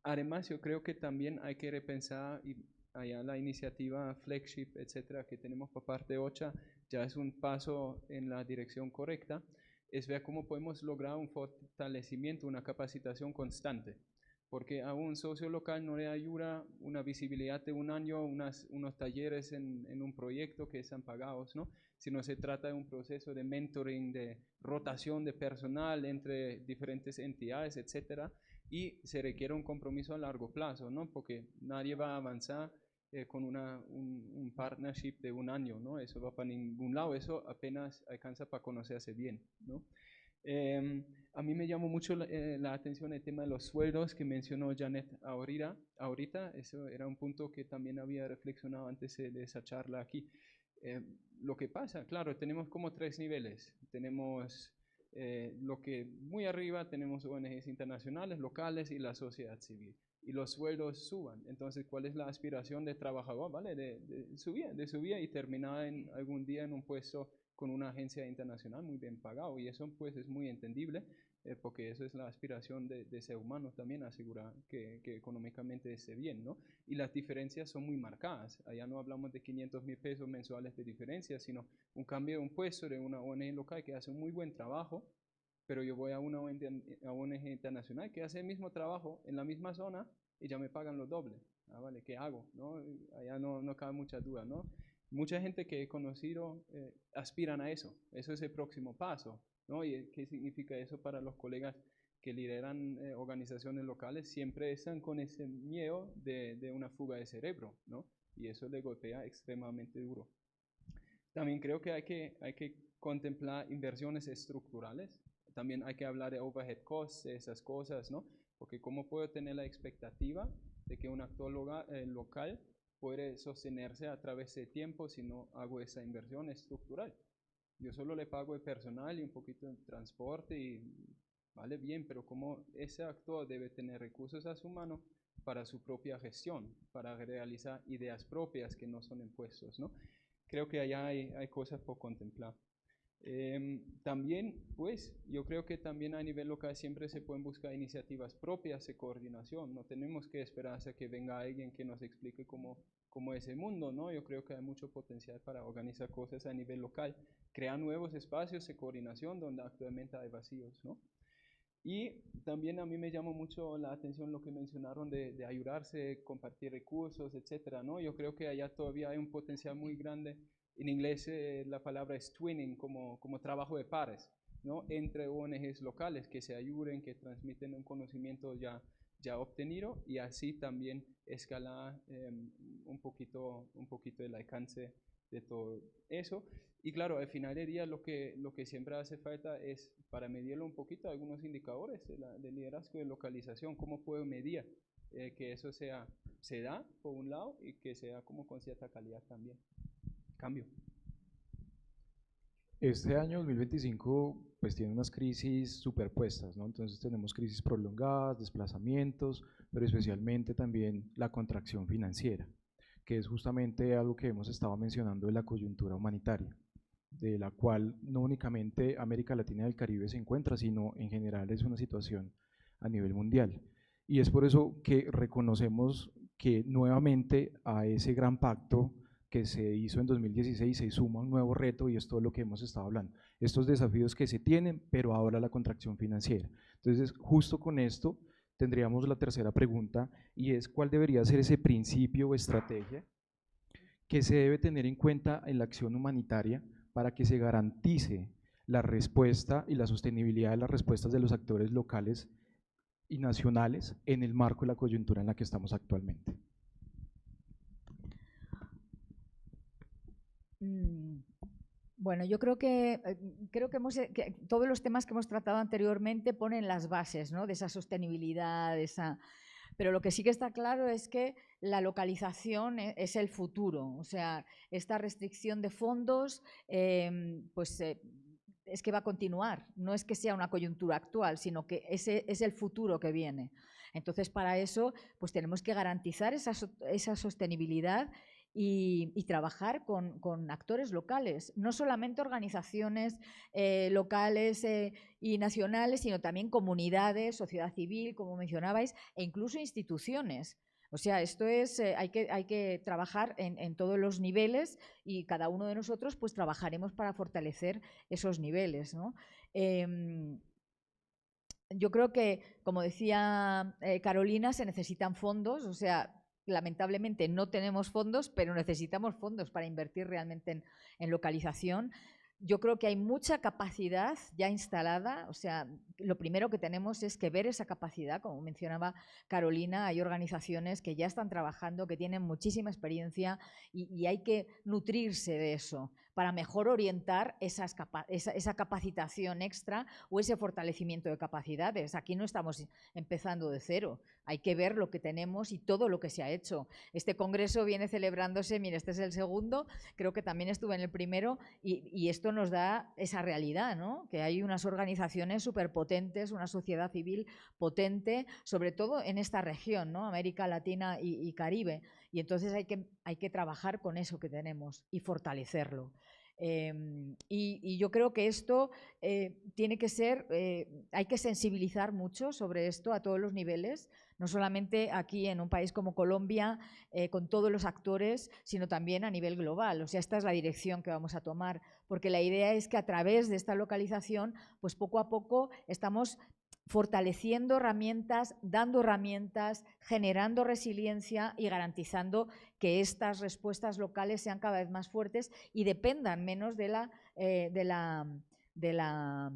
F: Además, yo creo que también hay que repensar, y allá la iniciativa Flagship, etcétera, que tenemos por parte de OCHA, ya es un paso en la dirección correcta, es ver cómo podemos lograr un fortalecimiento, una capacitación constante porque a un socio local no le ayuda una visibilidad de un año, unos talleres en un proyecto que están pagados, ¿no? Sino se trata de un proceso de mentoring, de rotación de personal entre diferentes entidades, etcétera, y se requiere un compromiso a largo plazo, ¿no? Porque nadie va a avanzar con un partnership de un año, ¿no? Eso va para ningún lado, eso apenas alcanza para conocerse bien, ¿no? A mí me llamó mucho la atención el tema de los sueldos que mencionó Janet ahorita. Eso era un punto que también había reflexionado antes de esa charla aquí. Lo que pasa, claro, tenemos como 3 niveles. Tenemos lo que muy arriba tenemos ONGs internacionales, locales y la sociedad civil. Y los sueldos suban. Entonces, ¿cuál es la aspiración de trabajador? ¿Vale? De subir y terminar en algún día en un puesto con una agencia internacional muy bien pagado, y eso pues es muy entendible, porque eso es la aspiración de ser humano también, asegurar que económicamente esté bien, ¿no? Y las diferencias son muy marcadas. Allá no hablamos de 500.000 pesos mensuales de diferencia, sino un cambio de un puesto de una ONG local que hace un muy buen trabajo, pero yo voy a una ONG internacional que hace el mismo trabajo en la misma zona y ya me pagan lo doble. ¿Vale? ¿Qué hago? ¿No? Allá no cabe mucha duda, ¿no? Mucha gente que he conocido aspiran a eso. Eso es el próximo paso, ¿no? ¿Y qué significa eso para los colegas que lideran organizaciones locales? Siempre están con ese miedo de una fuga de cerebro, ¿no? Y eso le golpea extremadamente duro. También creo que hay que contemplar inversiones estructurales. También hay que hablar de overhead costs, esas cosas, ¿no? Porque ¿cómo puedo tener la expectativa de que un actor local puede sostenerse a través de tiempo si no hago esa inversión estructural? Yo solo le pago el personal y un poquito de transporte y vale bien, pero como ese actor debe tener recursos a su mano para su propia gestión, para realizar ideas propias que no son impuestos, ¿no? Creo que allá hay cosas por contemplar. También, pues, yo creo que también a nivel local siempre se pueden buscar iniciativas propias de coordinación. No tenemos que esperar hasta que venga alguien que nos explique cómo es el mundo, ¿no? Yo creo que hay mucho potencial para organizar cosas a nivel local, crear nuevos espacios de coordinación donde actualmente hay vacíos, ¿no? Y también a mí me llamó mucho la atención lo que mencionaron de ayudarse, compartir recursos, etcétera, ¿no? Yo creo que allá todavía hay un potencial muy grande. En inglés la palabra es twinning, como trabajo de pares, ¿no? Entre ONGs locales que se ayuden, que transmiten un conocimiento ya obtenido, y así también escalar un poquito el alcance de todo eso. Y claro, al final del día lo que siempre hace falta es, para medirlo un poquito, algunos indicadores de liderazgo de localización. ¿Cómo puedo medir que eso se da por un lado y que sea como con cierta calidad también? Cambio.
B: Este año 2025 pues tiene unas crisis superpuestas, ¿no? Entonces tenemos crisis prolongadas, desplazamientos, pero especialmente también la contracción financiera, que es justamente algo que hemos estado mencionando de la coyuntura humanitaria, de la cual no únicamente América Latina y el Caribe se encuentra, sino en general es una situación a nivel mundial. Y es por eso que reconocemos que nuevamente a ese gran pacto que se hizo en 2016 se suma un nuevo reto, y es todo lo que hemos estado hablando, estos desafíos que se tienen, pero ahora la contracción financiera. Entonces, justo con esto tendríamos la tercera pregunta, y es ¿cuál debería ser ese principio o estrategia que se debe tener en cuenta en la acción humanitaria para que se garantice la respuesta y la sostenibilidad de las respuestas de los actores locales y nacionales en el marco de la coyuntura en la que estamos actualmente?
C: Bueno, yo creo que todos los temas que hemos tratado anteriormente ponen las bases, ¿no?, de esa sostenibilidad, pero lo que sí que está claro es que la localización es el futuro. O sea, esta restricción de fondos es que va a continuar. No es que sea una coyuntura actual, sino que ese es el futuro que viene. Entonces, para eso pues tenemos que garantizar esa sostenibilidad y trabajar con actores locales, no solamente organizaciones locales y nacionales, sino también comunidades, sociedad civil, como mencionabais, e incluso instituciones. O sea, esto es, hay que trabajar en todos los niveles, y cada uno de nosotros pues trabajaremos para fortalecer esos niveles, ¿no? yo creo que, como decía Carolina, se necesitan fondos, o sea, lamentablemente no tenemos fondos, pero necesitamos fondos para invertir realmente en localización. Yo creo que hay mucha capacidad ya instalada, o sea, lo primero que tenemos es que ver esa capacidad, como mencionaba Carolina, hay organizaciones que ya están trabajando, que tienen muchísima experiencia y hay que nutrirse de eso para mejor orientar esa capacitación extra o ese fortalecimiento de capacidades. Aquí no estamos empezando de cero, hay que ver lo que tenemos y todo lo que se ha hecho. Este congreso viene celebrándose, mire, este es el segundo, creo que también estuve en el primero y esto nos da esa realidad, ¿no? Que hay unas organizaciones súper potentes, una sociedad civil potente, sobre todo en esta región, ¿no? América Latina y Caribe. Y entonces hay que trabajar con eso que tenemos y fortalecerlo. Y yo creo que esto tiene que ser, hay que sensibilizar mucho sobre esto a todos los niveles, no solamente aquí en un país como Colombia, con todos los actores, sino también a nivel global. O sea, esta es la dirección que vamos a tomar, porque la idea es que a través de esta localización, pues poco a poco estamos fortaleciendo herramientas, dando herramientas, generando resiliencia y garantizando que estas respuestas locales sean cada vez más fuertes y dependan menos de la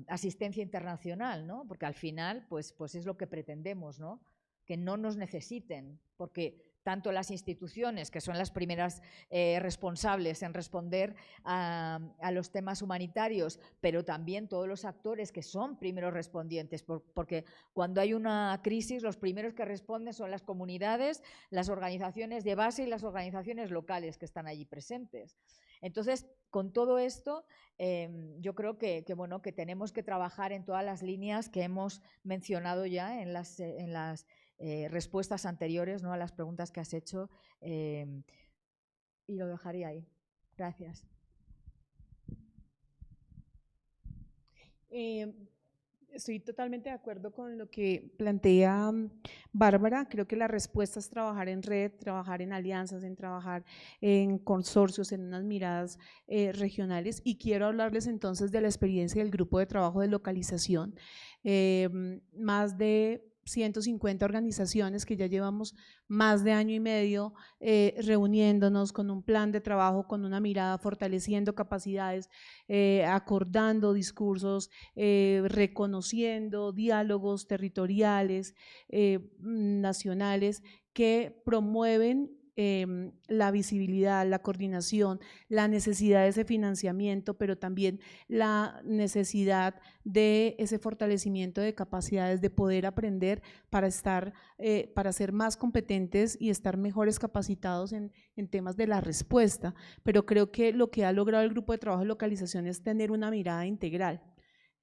C: asistencia internacional, ¿no? Porque al final, pues es lo que pretendemos, ¿no? Que no nos necesiten, porque tanto las instituciones, que son las primeras responsables en responder a los temas humanitarios, pero también todos los actores que son primeros respondientes, porque cuando hay una crisis los primeros que responden son las comunidades, las organizaciones de base y las organizaciones locales que están allí presentes. Entonces, con todo esto, yo creo que tenemos que trabajar en todas las líneas que hemos mencionado ya en las respuestas anteriores, ¿no?, a las preguntas que has hecho, y lo dejaría ahí. Gracias.
D: Estoy totalmente de acuerdo con lo que plantea Bárbara. Creo que la respuesta es trabajar en red, trabajar en alianzas, en trabajar en consorcios, en unas miradas regionales. Y quiero hablarles entonces de la experiencia del grupo de trabajo de localización. Más de 150 organizaciones que ya llevamos más de año y medio reuniéndonos con un plan de trabajo, con una mirada, fortaleciendo capacidades, acordando discursos, reconociendo diálogos territoriales, nacionales que promueven la visibilidad, la coordinación, la necesidad de ese financiamiento, pero también la necesidad de ese fortalecimiento de capacidades de poder aprender para ser más competentes y estar mejores capacitados en temas de la respuesta. Pero creo que lo que ha logrado el grupo de trabajo de localización es tener una mirada integral.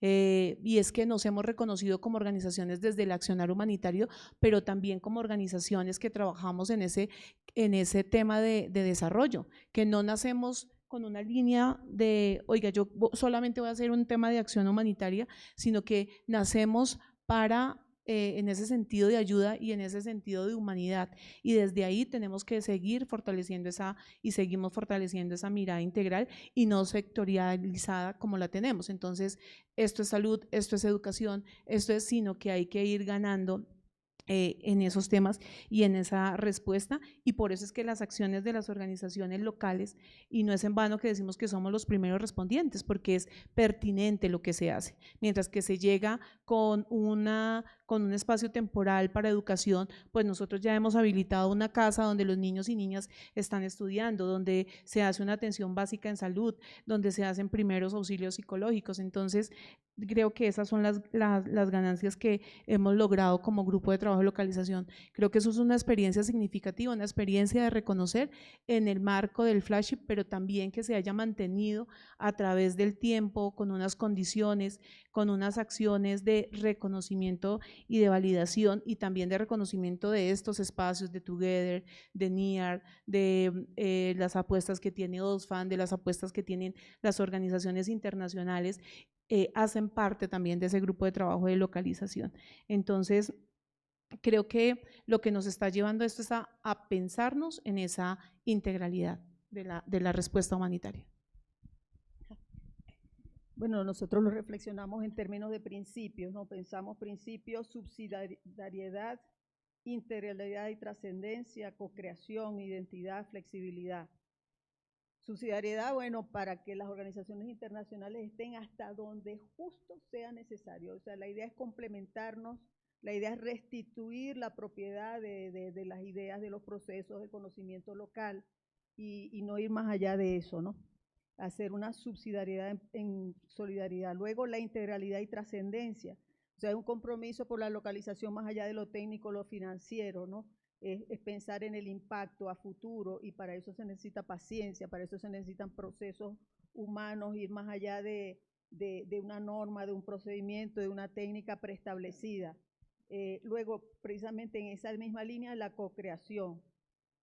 D: Y es que nos hemos reconocido como organizaciones desde el accionar humanitario, pero también como organizaciones que trabajamos en ese tema de desarrollo, que no nacemos con una línea de, oiga, yo solamente voy a hacer un tema de acción humanitaria, sino que nacemos para en ese sentido de ayuda y en ese sentido de humanidad, y desde ahí tenemos que seguir fortaleciendo seguimos fortaleciendo esa mirada integral y no sectorializada como la tenemos. Entonces, esto es salud, esto es educación, sino que hay que ir ganando en esos temas y en esa respuesta, y por eso es que las acciones de las organizaciones locales, y no es en vano que decimos que somos los primeros respondientes, porque es pertinente lo que se hace, mientras que se llega con un espacio temporal para educación, pues nosotros ya hemos habilitado una casa donde los niños y niñas están estudiando, donde se hace una atención básica en salud, donde se hacen primeros auxilios psicológicos. Entonces, creo que esas son las ganancias que hemos logrado como grupo de trabajo de localización. Creo que eso es una experiencia significativa, una experiencia de reconocer en el marco del flagship, pero también que se haya mantenido a través del tiempo con unas condiciones, con unas acciones de reconocimiento y de validación, y también de reconocimiento de estos espacios de Together, de NEAR, de las apuestas que tiene Oxfam, de las apuestas que tienen las organizaciones internacionales, hacen parte también de ese grupo de trabajo de localización. Entonces, creo que lo que nos está llevando esto es a pensarnos en esa integralidad de la respuesta humanitaria.
E: Bueno, nosotros lo reflexionamos en términos de principios, ¿no? Pensamos principios, subsidiariedad, integralidad y trascendencia, co-creación, identidad, flexibilidad. Subsidiariedad, bueno, para que las organizaciones internacionales estén hasta donde justo sea necesario. O sea, la idea es complementarnos, la idea es restituir la propiedad de las ideas, de los procesos de conocimiento local y no ir más allá de eso, ¿no? Hacer una subsidiariedad en solidaridad. Luego, la integralidad y trascendencia. O sea, un compromiso por la localización más allá de lo técnico, lo financiero, ¿no? Es pensar en el impacto a futuro y para eso se necesita paciencia, para eso se necesitan procesos humanos, ir más allá de una norma, de un procedimiento, de una técnica preestablecida. Luego, precisamente en esa misma línea, la co-creación.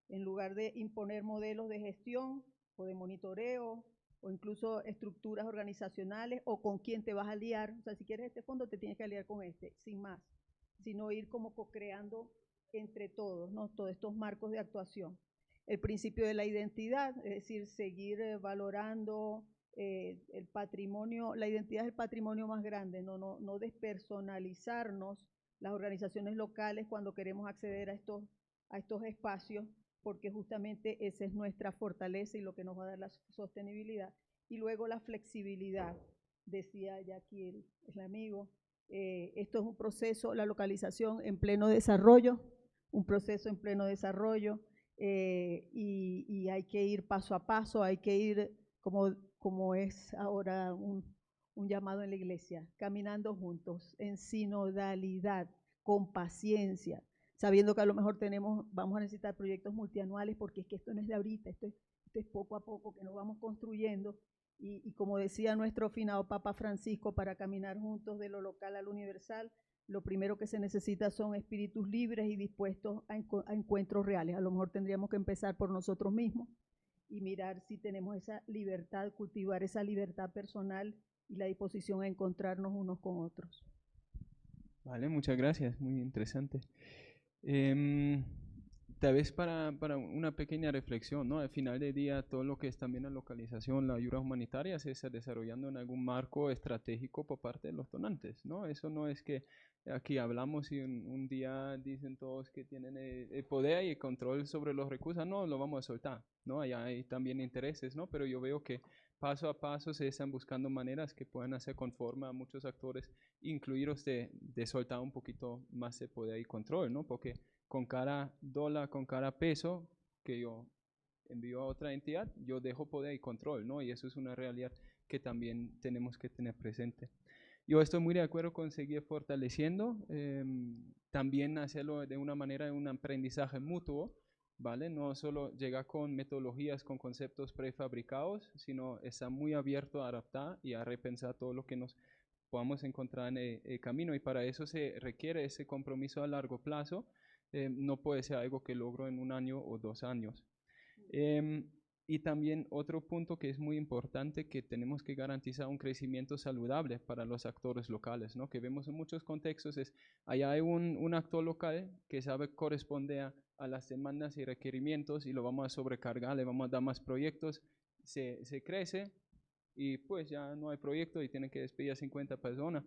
E: En lugar de imponer modelos de gestión o de monitoreo o incluso estructuras organizacionales o con quién te vas a aliar. O sea, si quieres este fondo, te tienes que aliar con este, sin más, sino ir como co-creando entre todos, ¿no? Todos estos marcos de actuación. El principio de la identidad, es decir, seguir valorando el patrimonio. La identidad es el patrimonio más grande, no despersonalizarnos las organizaciones locales cuando queremos acceder a estos espacios, porque justamente esa es nuestra fortaleza y lo que nos va a dar la sostenibilidad. Y luego la flexibilidad, decía ya aquí el amigo, esto es un proceso, la localización en pleno desarrollo, un proceso en pleno desarrollo, y hay que ir paso a paso, hay que ir como es ahora un llamado en la iglesia, caminando juntos, en sinodalidad, con paciencia, sabiendo que a lo mejor vamos a necesitar proyectos multianuales, porque es que esto no es de ahorita, esto es poco a poco que nos vamos construyendo, y como decía nuestro finado Papa Francisco, para caminar juntos de lo local a lo universal, lo primero que se necesita son espíritus libres y dispuestos a encuentros reales. A lo mejor tendríamos que empezar por nosotros mismos y mirar si tenemos esa libertad, cultivar esa libertad personal y la disposición a encontrarnos unos con otros.
F: Vale, muchas gracias, muy interesante. Tal vez para una pequeña reflexión, ¿no? Al final del día, todo lo que es también la localización, la ayuda humanitaria, se está desarrollando en algún marco estratégico por parte de los donantes, ¿no? Eso no es que aquí hablamos y un día dicen todos que tienen el poder y el control sobre los recursos, no, lo vamos a soltar, ¿no? Allá hay también intereses, ¿no? Pero yo veo que paso a paso se están buscando maneras que puedan hacer conforme a muchos actores, incluidos de soltar un poquito más de poder y control, ¿no? Porque con cada dólar, con cada peso que yo envío a otra entidad, yo dejo poder y control, ¿no? Y eso es una realidad que también tenemos que tener presente. Yo estoy muy de acuerdo con seguir fortaleciendo, también hacerlo de una manera de un aprendizaje mutuo, ¿vale? No solo llegar con metodologías, con conceptos prefabricados, sino estar muy abierto a adaptar y a repensar todo lo que nos podamos encontrar en el camino, y para eso se requiere ese compromiso a largo plazo. No puede ser algo que logro en 1 año o 2 años. Y también otro punto que es muy importante, que tenemos que garantizar un crecimiento saludable para los actores locales, ¿no? Que vemos en muchos contextos es, allá hay un actor local que sabe corresponder a las demandas y requerimientos y lo vamos a sobrecargar, le vamos a dar más proyectos, se crece y pues ya no hay proyecto y tienen que despedir a 50 personas.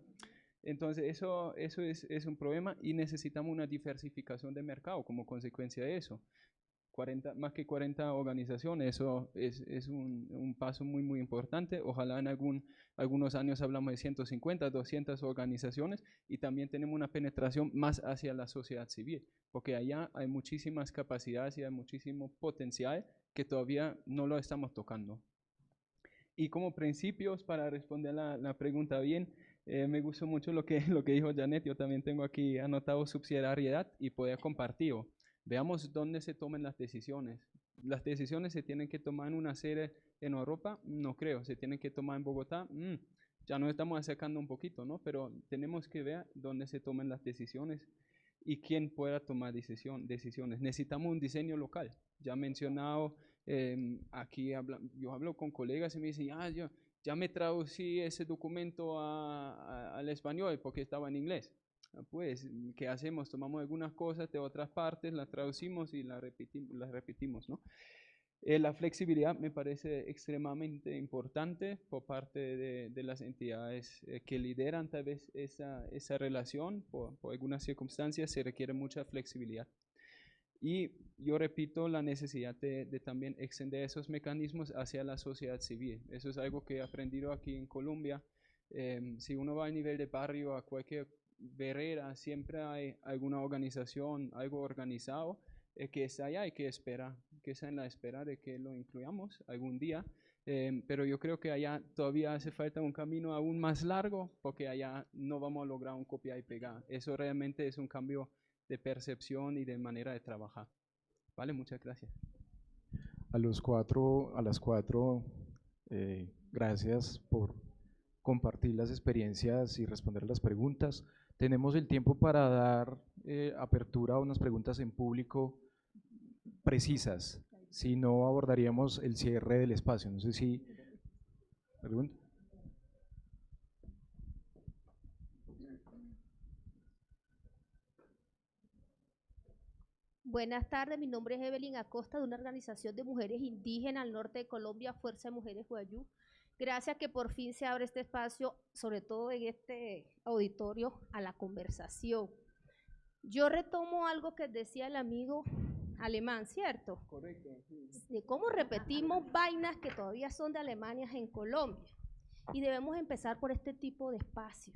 F: Entonces eso es un problema y necesitamos una diversificación de mercado como consecuencia de eso. Más que 40 organizaciones, eso es un paso muy, muy importante. Ojalá en algunos años hablamos de 150, 200 organizaciones, y también tenemos una penetración más hacia la sociedad civil, porque allá hay muchísimas capacidades y hay muchísimo potencial que todavía no lo estamos tocando. Y como principios, para responder la pregunta bien, me gustó mucho lo que dijo Janet. Yo también tengo aquí anotado subsidiariedad y poder compartido. Veamos dónde se toman las decisiones. ¿Las decisiones se tienen que tomar en una sede en Europa? No creo. ¿Se tienen que tomar en Bogotá? Ya nos estamos acercando un poquito, ¿no? Pero tenemos que ver dónde se toman las decisiones y quién pueda tomar decisiones. Necesitamos un diseño local. Ya mencionado, aquí yo hablo con colegas y me dicen, yo ya me traducí ese documento al español porque estaba en inglés. Pues, ¿qué hacemos? Tomamos algunas cosas de otras partes, las traducimos y las repetimos, ¿no? La flexibilidad me parece extremadamente importante por parte de las entidades que lideran tal vez esa relación. Por algunas circunstancias se requiere mucha flexibilidad. Y yo repito la necesidad de también extender esos mecanismos hacia la sociedad civil. Eso es algo que he aprendido aquí en Colombia. Si uno va a nivel de barrio, a cualquier vereda, siempre hay alguna organización, algo organizado que está allá y que espera, que está en la espera de que lo incluyamos algún día. Pero yo creo que allá todavía hace falta un camino aún más largo, porque allá no vamos a lograr un copia y pegar. Eso realmente es un cambio de percepción y de manera de trabajar. Vale, muchas gracias.
B: A las cuatro, gracias por compartir las experiencias y responder las preguntas. Tenemos el tiempo para dar apertura a unas preguntas en público precisas. Si no, abordaríamos el cierre del espacio. No sé si... ¿Pregunta?
G: Buenas tardes, mi nombre es Evelyn Acosta, de una organización de mujeres indígenas al norte de Colombia, Fuerza de Mujeres Guayú. Gracias que por fin se abre este espacio, sobre todo en este auditorio, a la conversación. Yo retomo algo que decía el amigo alemán, ¿cierto?
F: Correcto.
G: De cómo repetimos vainas que todavía son de Alemania en Colombia. Y debemos empezar por este tipo de espacio.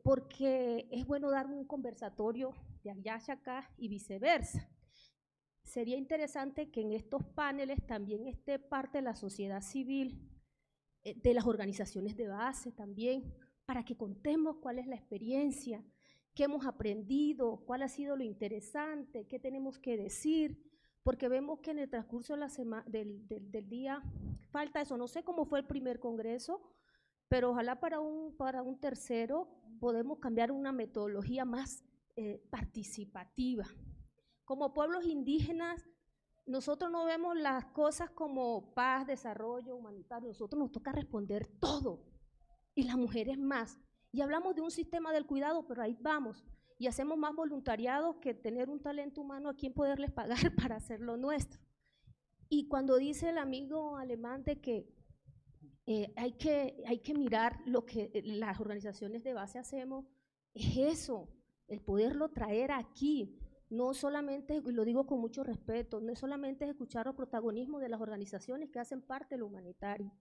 G: Porque es bueno dar un conversatorio de allá hacia acá y viceversa. Sería interesante que en estos paneles también esté parte de la sociedad civil, de las organizaciones de base también, para que contemos cuál es la experiencia, qué hemos aprendido, cuál ha sido lo interesante, qué tenemos que decir, porque vemos que en el transcurso de del día falta eso. No sé cómo fue el primer congreso, pero ojalá para un tercero podemos cambiar una metodología más participativa. Como pueblos indígenas, nosotros no vemos las cosas como paz, desarrollo, humanitario. Nosotros nos toca responder todo, y las mujeres más. Y hablamos de un sistema del cuidado, pero ahí vamos, y hacemos más voluntariado que tener un talento humano a quien poderles pagar para hacer lo nuestro. Y cuando dice el amigo alemán de que hay que mirar lo que las organizaciones de base hacemos, es eso, el poderlo traer aquí. No solamente, y lo digo con mucho respeto, no es solamente escuchar el protagonismo de las organizaciones que hacen parte de lo humanitario.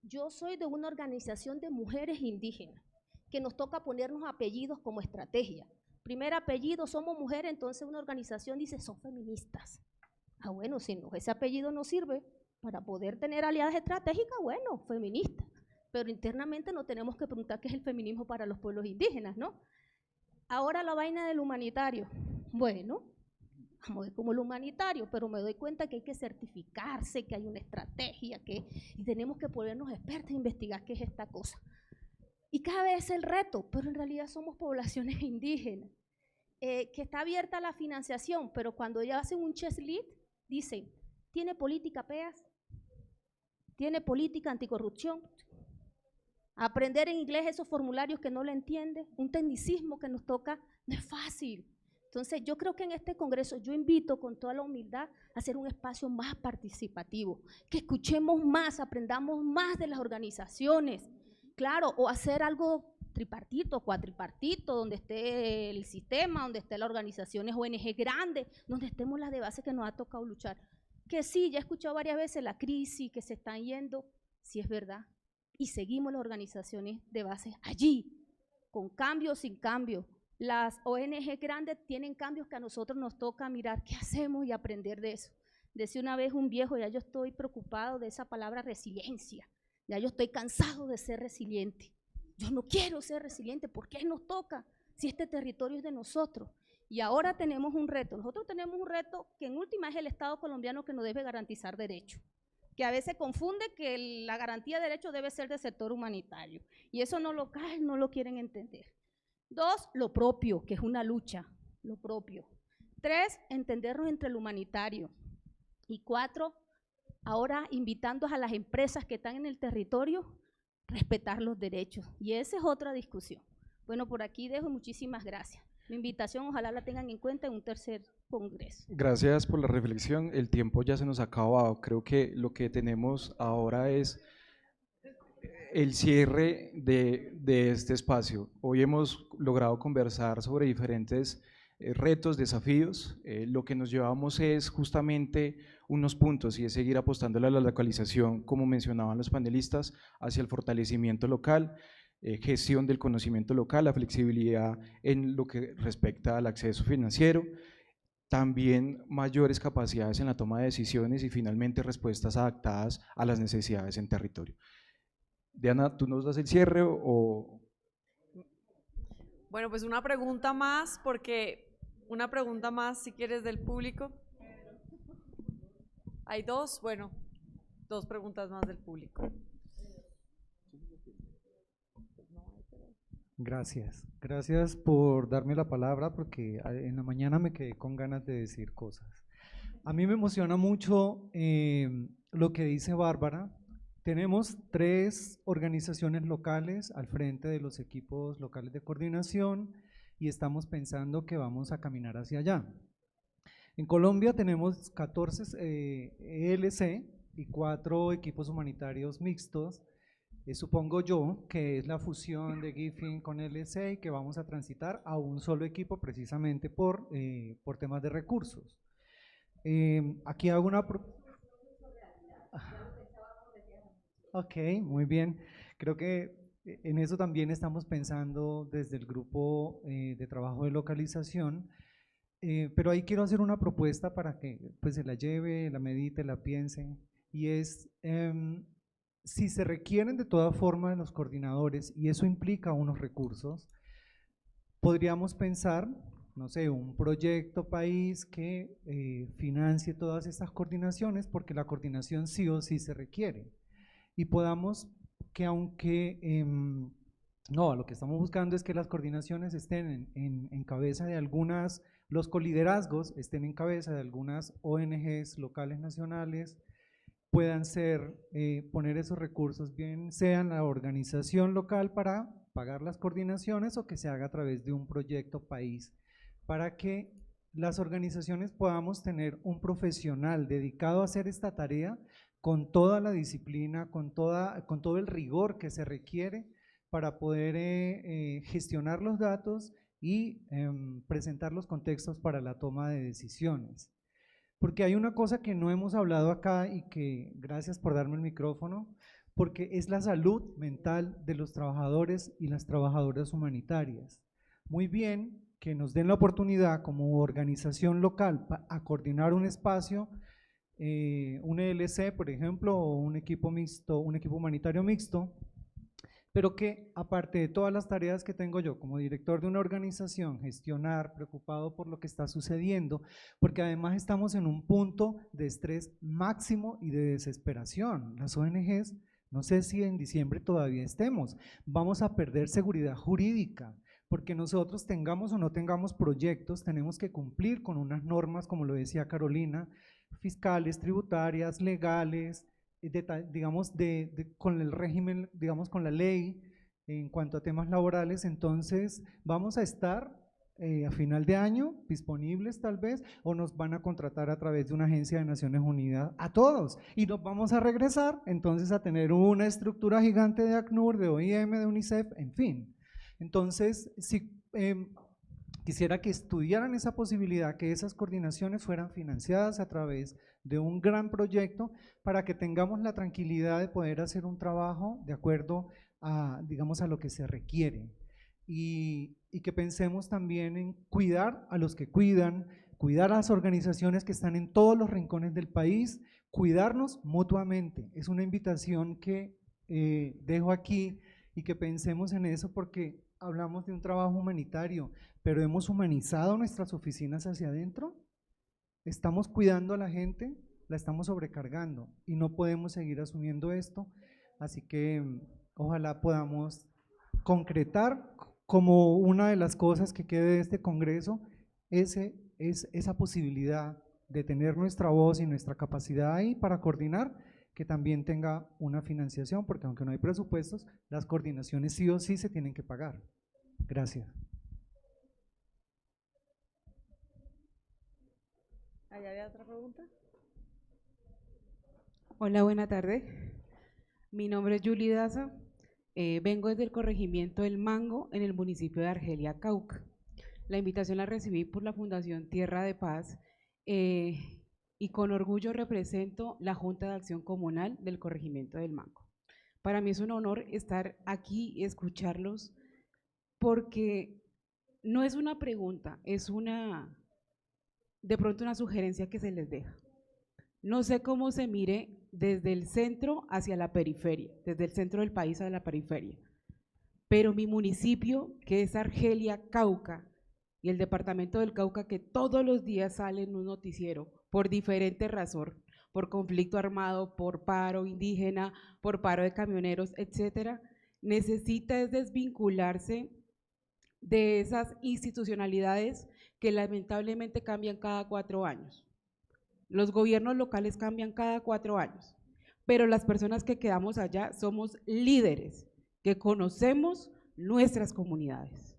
G: Yo soy de una organización de mujeres indígenas, que nos toca ponernos apellidos como estrategia. Primer apellido, somos mujeres, entonces una organización dice, son feministas. Ah, bueno, si no, ese apellido no sirve para poder tener aliadas estratégicas, bueno, feministas. Pero internamente no tenemos que preguntar qué es el feminismo para los pueblos indígenas, ¿no? Ahora la vaina del humanitario. Bueno, vamos a ver como el humanitario, pero me doy cuenta que hay que certificarse, que hay una estrategia, y tenemos que ponernos expertos a investigar qué es esta cosa. Y cada vez es el reto, pero en realidad somos poblaciones indígenas, que está abierta la financiación, pero cuando ya hacen un chess lead, dicen, ¿tiene política PEAS? ¿Tiene política anticorrupción? Aprender en inglés esos formularios que no le entiende, un tecnicismo que nos toca, no es fácil. Entonces, yo creo que en este congreso yo invito con toda la humildad a hacer un espacio más participativo, que escuchemos más, aprendamos más de las organizaciones, claro, o hacer algo tripartito, cuatripartito, donde esté el sistema, donde estén las organizaciones ONG grandes, donde estemos las de base que nos ha tocado luchar. Que sí, ya he escuchado varias veces la crisis, que se están yendo, sí es verdad, y seguimos las organizaciones de base allí, con cambio o sin cambio. Las ONG grandes tienen cambios que a nosotros nos toca mirar qué hacemos y aprender de eso. Decía una vez un viejo, ya yo estoy preocupado de esa palabra resiliencia, ya yo estoy cansado de ser resiliente. Yo no quiero ser resiliente, ¿por qué nos toca? Si este territorio es de nosotros. Y ahora tenemos un reto, nosotros tenemos un reto que en última es el Estado colombiano que nos debe garantizar derechos, que a veces confunde que la garantía de derechos debe ser del sector humanitario, y eso no lo quieren entender. 2, lo propio, que es una lucha, lo propio. 3, entendernos entre el humanitario. Y 4, ahora invitando a las empresas que están en el territorio, respetar los derechos. Y esa es otra discusión. Bueno, por aquí dejo, muchísimas gracias. Mi invitación, ojalá la tengan en cuenta en un tercer congreso.
B: Gracias por la reflexión. El tiempo ya se nos ha acabado. Creo que lo que tenemos ahora es el cierre de este espacio. Hoy hemos logrado conversar sobre diferentes retos, desafíos. Lo que nos llevamos es justamente unos puntos y es seguir apostándole a la localización, como mencionaban los panelistas, hacia el fortalecimiento local, gestión del conocimiento local, la flexibilidad en lo que respecta al acceso financiero, también mayores capacidades en la toma de decisiones y finalmente respuestas adaptadas a las necesidades en territorio. Diana, ¿tú nos das el cierre o...?
A: Bueno, pues una pregunta más, si quieres, del público. Hay dos, bueno, dos preguntas más del público.
H: Gracias por darme la palabra porque en la mañana me quedé con ganas de decir cosas. A mí me emociona mucho lo que dice Bárbara. Tenemos 3 organizaciones locales al frente de los equipos locales de coordinación y estamos pensando que vamos a caminar hacia allá. En Colombia tenemos 14 ELC y 4 equipos humanitarios mixtos. Supongo yo que es la fusión de GIFIN con ELC y que vamos a transitar a un solo equipo precisamente por temas de recursos. Aquí hago una... Ok, muy bien. Creo que en eso también estamos pensando desde el grupo de trabajo de localización, pero ahí quiero hacer una propuesta para que pues, se la lleve, la medite, la piense, y es si se requieren de todas formas los coordinadores, y eso implica unos recursos, podríamos pensar, no sé, un proyecto país que financie todas estas coordinaciones, porque la coordinación sí o sí se requiere. Y podamos que aunque, no, lo que estamos buscando es que las coordinaciones estén en cabeza de algunas, los coliderazgos estén en cabeza de algunas ONGs locales, nacionales, puedan ser, poner esos recursos, bien sean la organización local para pagar las coordinaciones o que se haga a través de un proyecto país, para que las organizaciones podamos tener un profesional dedicado a hacer esta tarea con toda la disciplina, con todo el rigor que se requiere para poder gestionar los datos y presentar los contextos para la toma de decisiones. Porque hay una cosa que no hemos hablado acá y que, gracias por darme el micrófono, porque es la salud mental de los trabajadores y las trabajadoras humanitarias. Muy bien que nos den la oportunidad como organización local a coordinar un espacio, un ELC, por ejemplo, o un equipo mixto, un equipo humanitario mixto, pero que aparte de todas las tareas que tengo yo como director de una organización, gestionar, preocupado por lo que está sucediendo, porque además estamos en un punto de estrés máximo y de desesperación. Las ONGs, no sé si en diciembre todavía estemos, vamos a perder seguridad jurídica, porque nosotros tengamos o no tengamos proyectos, tenemos que cumplir con unas normas, como lo decía Carolina, fiscales, tributarias, legales, digamos, con el régimen, digamos, con la ley en cuanto a temas laborales. Entonces vamos a estar a final de año disponibles tal vez, o nos van a contratar a través de una agencia de Naciones Unidas a todos, y nos vamos a regresar entonces a tener una estructura gigante de ACNUR, de OIM, de UNICEF, en fin. Entonces, si quisiera que estudiaran esa posibilidad, que esas coordinaciones fueran financiadas a través de un gran proyecto para que tengamos la tranquilidad de poder hacer un trabajo de acuerdo a, digamos, a lo que se requiere, y que pensemos también en cuidar a los que cuidan, cuidar a las organizaciones que están en todos los rincones del país, cuidarnos mutuamente. Es una invitación que dejo aquí, y que pensemos en eso, porque hablamos de un trabajo humanitario, pero hemos humanizado nuestras oficinas hacia adentro. Estamos cuidando a la gente, la estamos sobrecargando y no podemos seguir asumiendo esto. Así que ojalá podamos concretar como una de las cosas que quede de este congreso esa posibilidad de tener nuestra voz y nuestra capacidad ahí para coordinar, que también tenga una financiación, porque aunque no hay presupuestos, las coordinaciones sí o sí se tienen que pagar. Gracias.
A: ¿Allá había otra pregunta?
I: Hola, buena tarde. Mi nombre es Julie Daza. Vengo desde el corregimiento del Mango, en el municipio de Argelia, Cauca. La invitación la recibí por la Fundación Tierra de Paz y con orgullo represento la Junta de Acción Comunal del corregimiento del Mango. Para mí es un honor estar aquí y escucharlos, porque no es una pregunta, es de pronto una sugerencia que se les deja. No sé cómo se mire desde el centro hacia la periferia, desde el centro del país a la periferia, pero mi municipio, que es Argelia, Cauca, y el departamento del Cauca, que todos los días sale en un noticiero por diferentes razones, por conflicto armado, por paro indígena, por paro de camioneros, etcétera, necesita desvincularse de esas institucionalidades que lamentablemente cambian cada 4 años. Los gobiernos locales cambian cada 4 años, pero las personas que quedamos allá somos líderes que conocemos nuestras comunidades.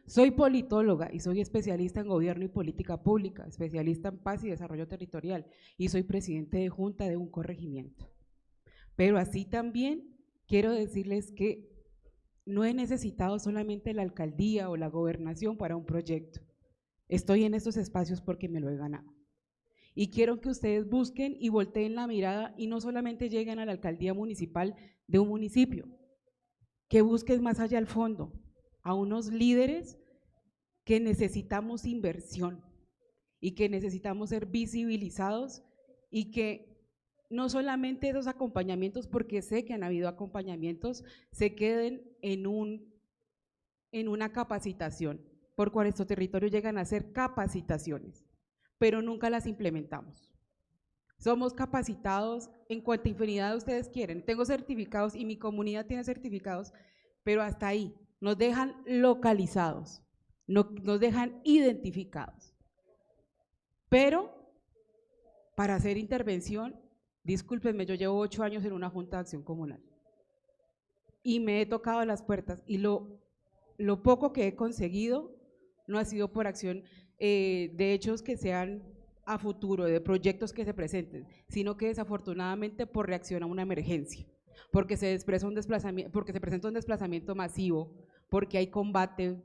I: Soy politóloga y soy especialista en gobierno y política pública, especialista en paz y desarrollo territorial, y soy presidente de junta de un corregimiento. Pero así también quiero decirles que no he necesitado solamente la alcaldía o la gobernación para un proyecto. Estoy en estos espacios porque me lo he ganado. Y quiero que ustedes busquen y volteen la mirada y no solamente lleguen a la alcaldía municipal de un municipio, que busquen más allá al fondo, a unos líderes que necesitamos inversión y que necesitamos ser visibilizados, y que no solamente esos acompañamientos, porque sé que han habido acompañamientos, se queden en una capacitación. Por nuestro territorio llegan a ser capacitaciones, pero nunca las implementamos. Somos capacitados en cuanta infinidad ustedes quieren. Tengo certificados y mi comunidad tiene certificados, pero hasta ahí. Nos dejan localizados, nos dejan identificados. Pero para hacer intervención, discúlpenme, yo llevo 8 años en una junta de acción comunal y me he tocado las puertas, y lo poco que he conseguido no ha sido por acción de hechos que sean a futuro, de proyectos que se presenten, sino que desafortunadamente por reacción a una emergencia, porque se presenta un desplazamiento masivo, porque hay combate,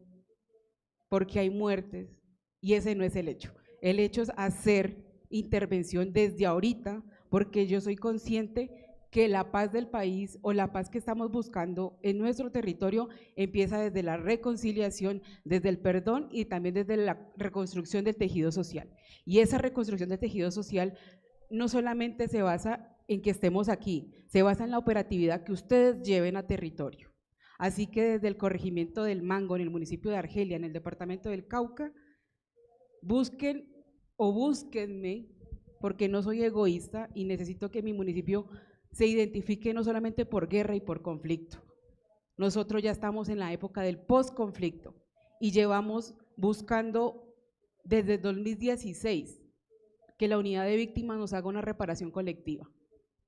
I: porque hay muertes, y ese no es el hecho. El hecho es hacer intervención desde ahorita, porque yo soy consciente que la paz del país, o la paz que estamos buscando en nuestro territorio, empieza desde la reconciliación, desde el perdón y también desde la reconstrucción del tejido social. Y esa reconstrucción del tejido social no solamente se basa en que estemos aquí, se basa en la operatividad que ustedes lleven a territorio. Así que desde el corregimiento del Mango, en el municipio de Argelia, en el departamento del Cauca, busquen o búsquenme, porque no soy egoísta y necesito que mi municipio se identifique no solamente por guerra y por conflicto. Nosotros ya estamos en la época del post-conflicto y llevamos buscando desde 2016 que la unidad de víctimas nos haga una reparación colectiva.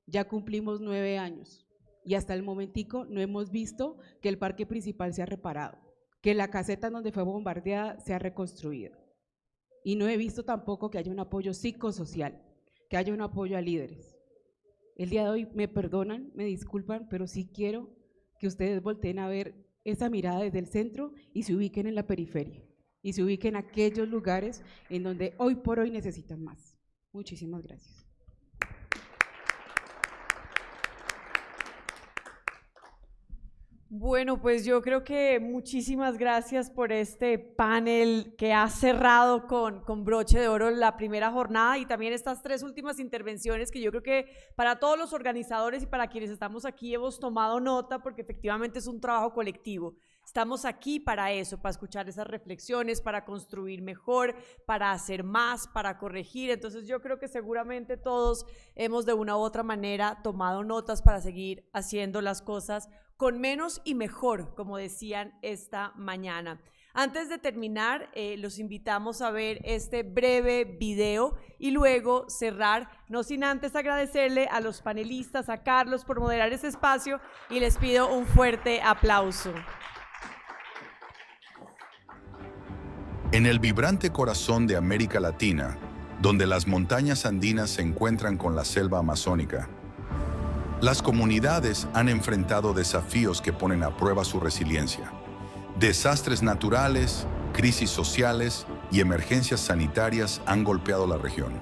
I: Ya cumplimos 9 años y hasta el momentico no hemos visto que el parque principal sea reparado, que la caseta donde fue bombardeada sea reconstruida. Y no he visto tampoco que haya un apoyo psicosocial, que haya un apoyo a líderes. El día de hoy me perdonan, me disculpan, pero sí quiero que ustedes volteen a ver esa mirada desde el centro y se ubiquen en la periferia, y se ubiquen en aquellos lugares en donde hoy por hoy necesitan más. Muchísimas gracias.
A: Bueno, pues yo creo que muchísimas gracias por este panel que ha cerrado con broche de oro la primera jornada, y también estas 3 últimas intervenciones que yo creo que para todos los organizadores y para quienes estamos aquí hemos tomado nota, porque efectivamente es un trabajo colectivo. Estamos aquí para eso, para escuchar esas reflexiones, para construir mejor, para hacer más, para corregir. Entonces yo creo que seguramente todos hemos de una u otra manera tomado notas para seguir haciendo las cosas con menos y mejor, como decían esta mañana. Antes de terminar, los invitamos a ver este breve video y luego cerrar, no sin antes agradecerle a los panelistas, a Carlos por moderar este espacio, y les pido un fuerte aplauso.
J: En el vibrante corazón de América Latina, donde las montañas andinas se encuentran con la selva amazónica. Las comunidades han enfrentado desafíos que ponen a prueba su resiliencia. Desastres naturales, crisis sociales y emergencias sanitarias han golpeado la región.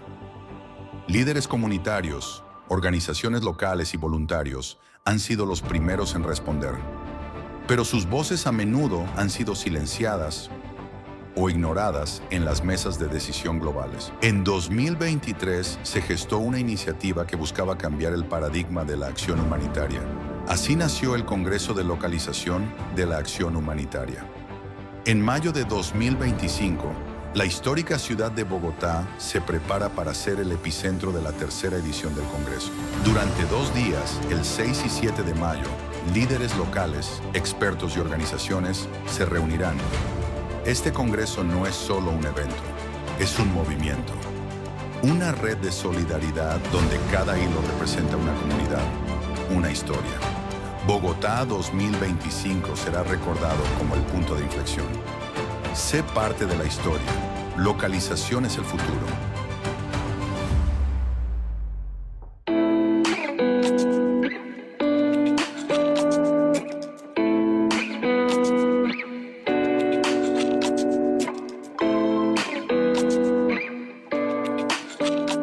J: Líderes comunitarios, organizaciones locales y voluntarios han sido los primeros en responder, pero sus voces a menudo han sido silenciadas o ignoradas en las mesas de decisión globales. En 2023 se gestó una iniciativa que buscaba cambiar el paradigma de la acción humanitaria. Así nació el Congreso de Localización de la Acción Humanitaria. En mayo de 2025, la histórica ciudad de Bogotá se prepara para ser el epicentro de la tercera edición del Congreso. Durante 2 días, el 6 y 7 de mayo, líderes locales, expertos y organizaciones se reunirán. Este Congreso no es solo un evento, es un movimiento. Una red de solidaridad donde cada hilo representa una comunidad, una historia. Bogotá 2025 será recordado como el punto de inflexión. Sé parte de la historia. Localización es el futuro.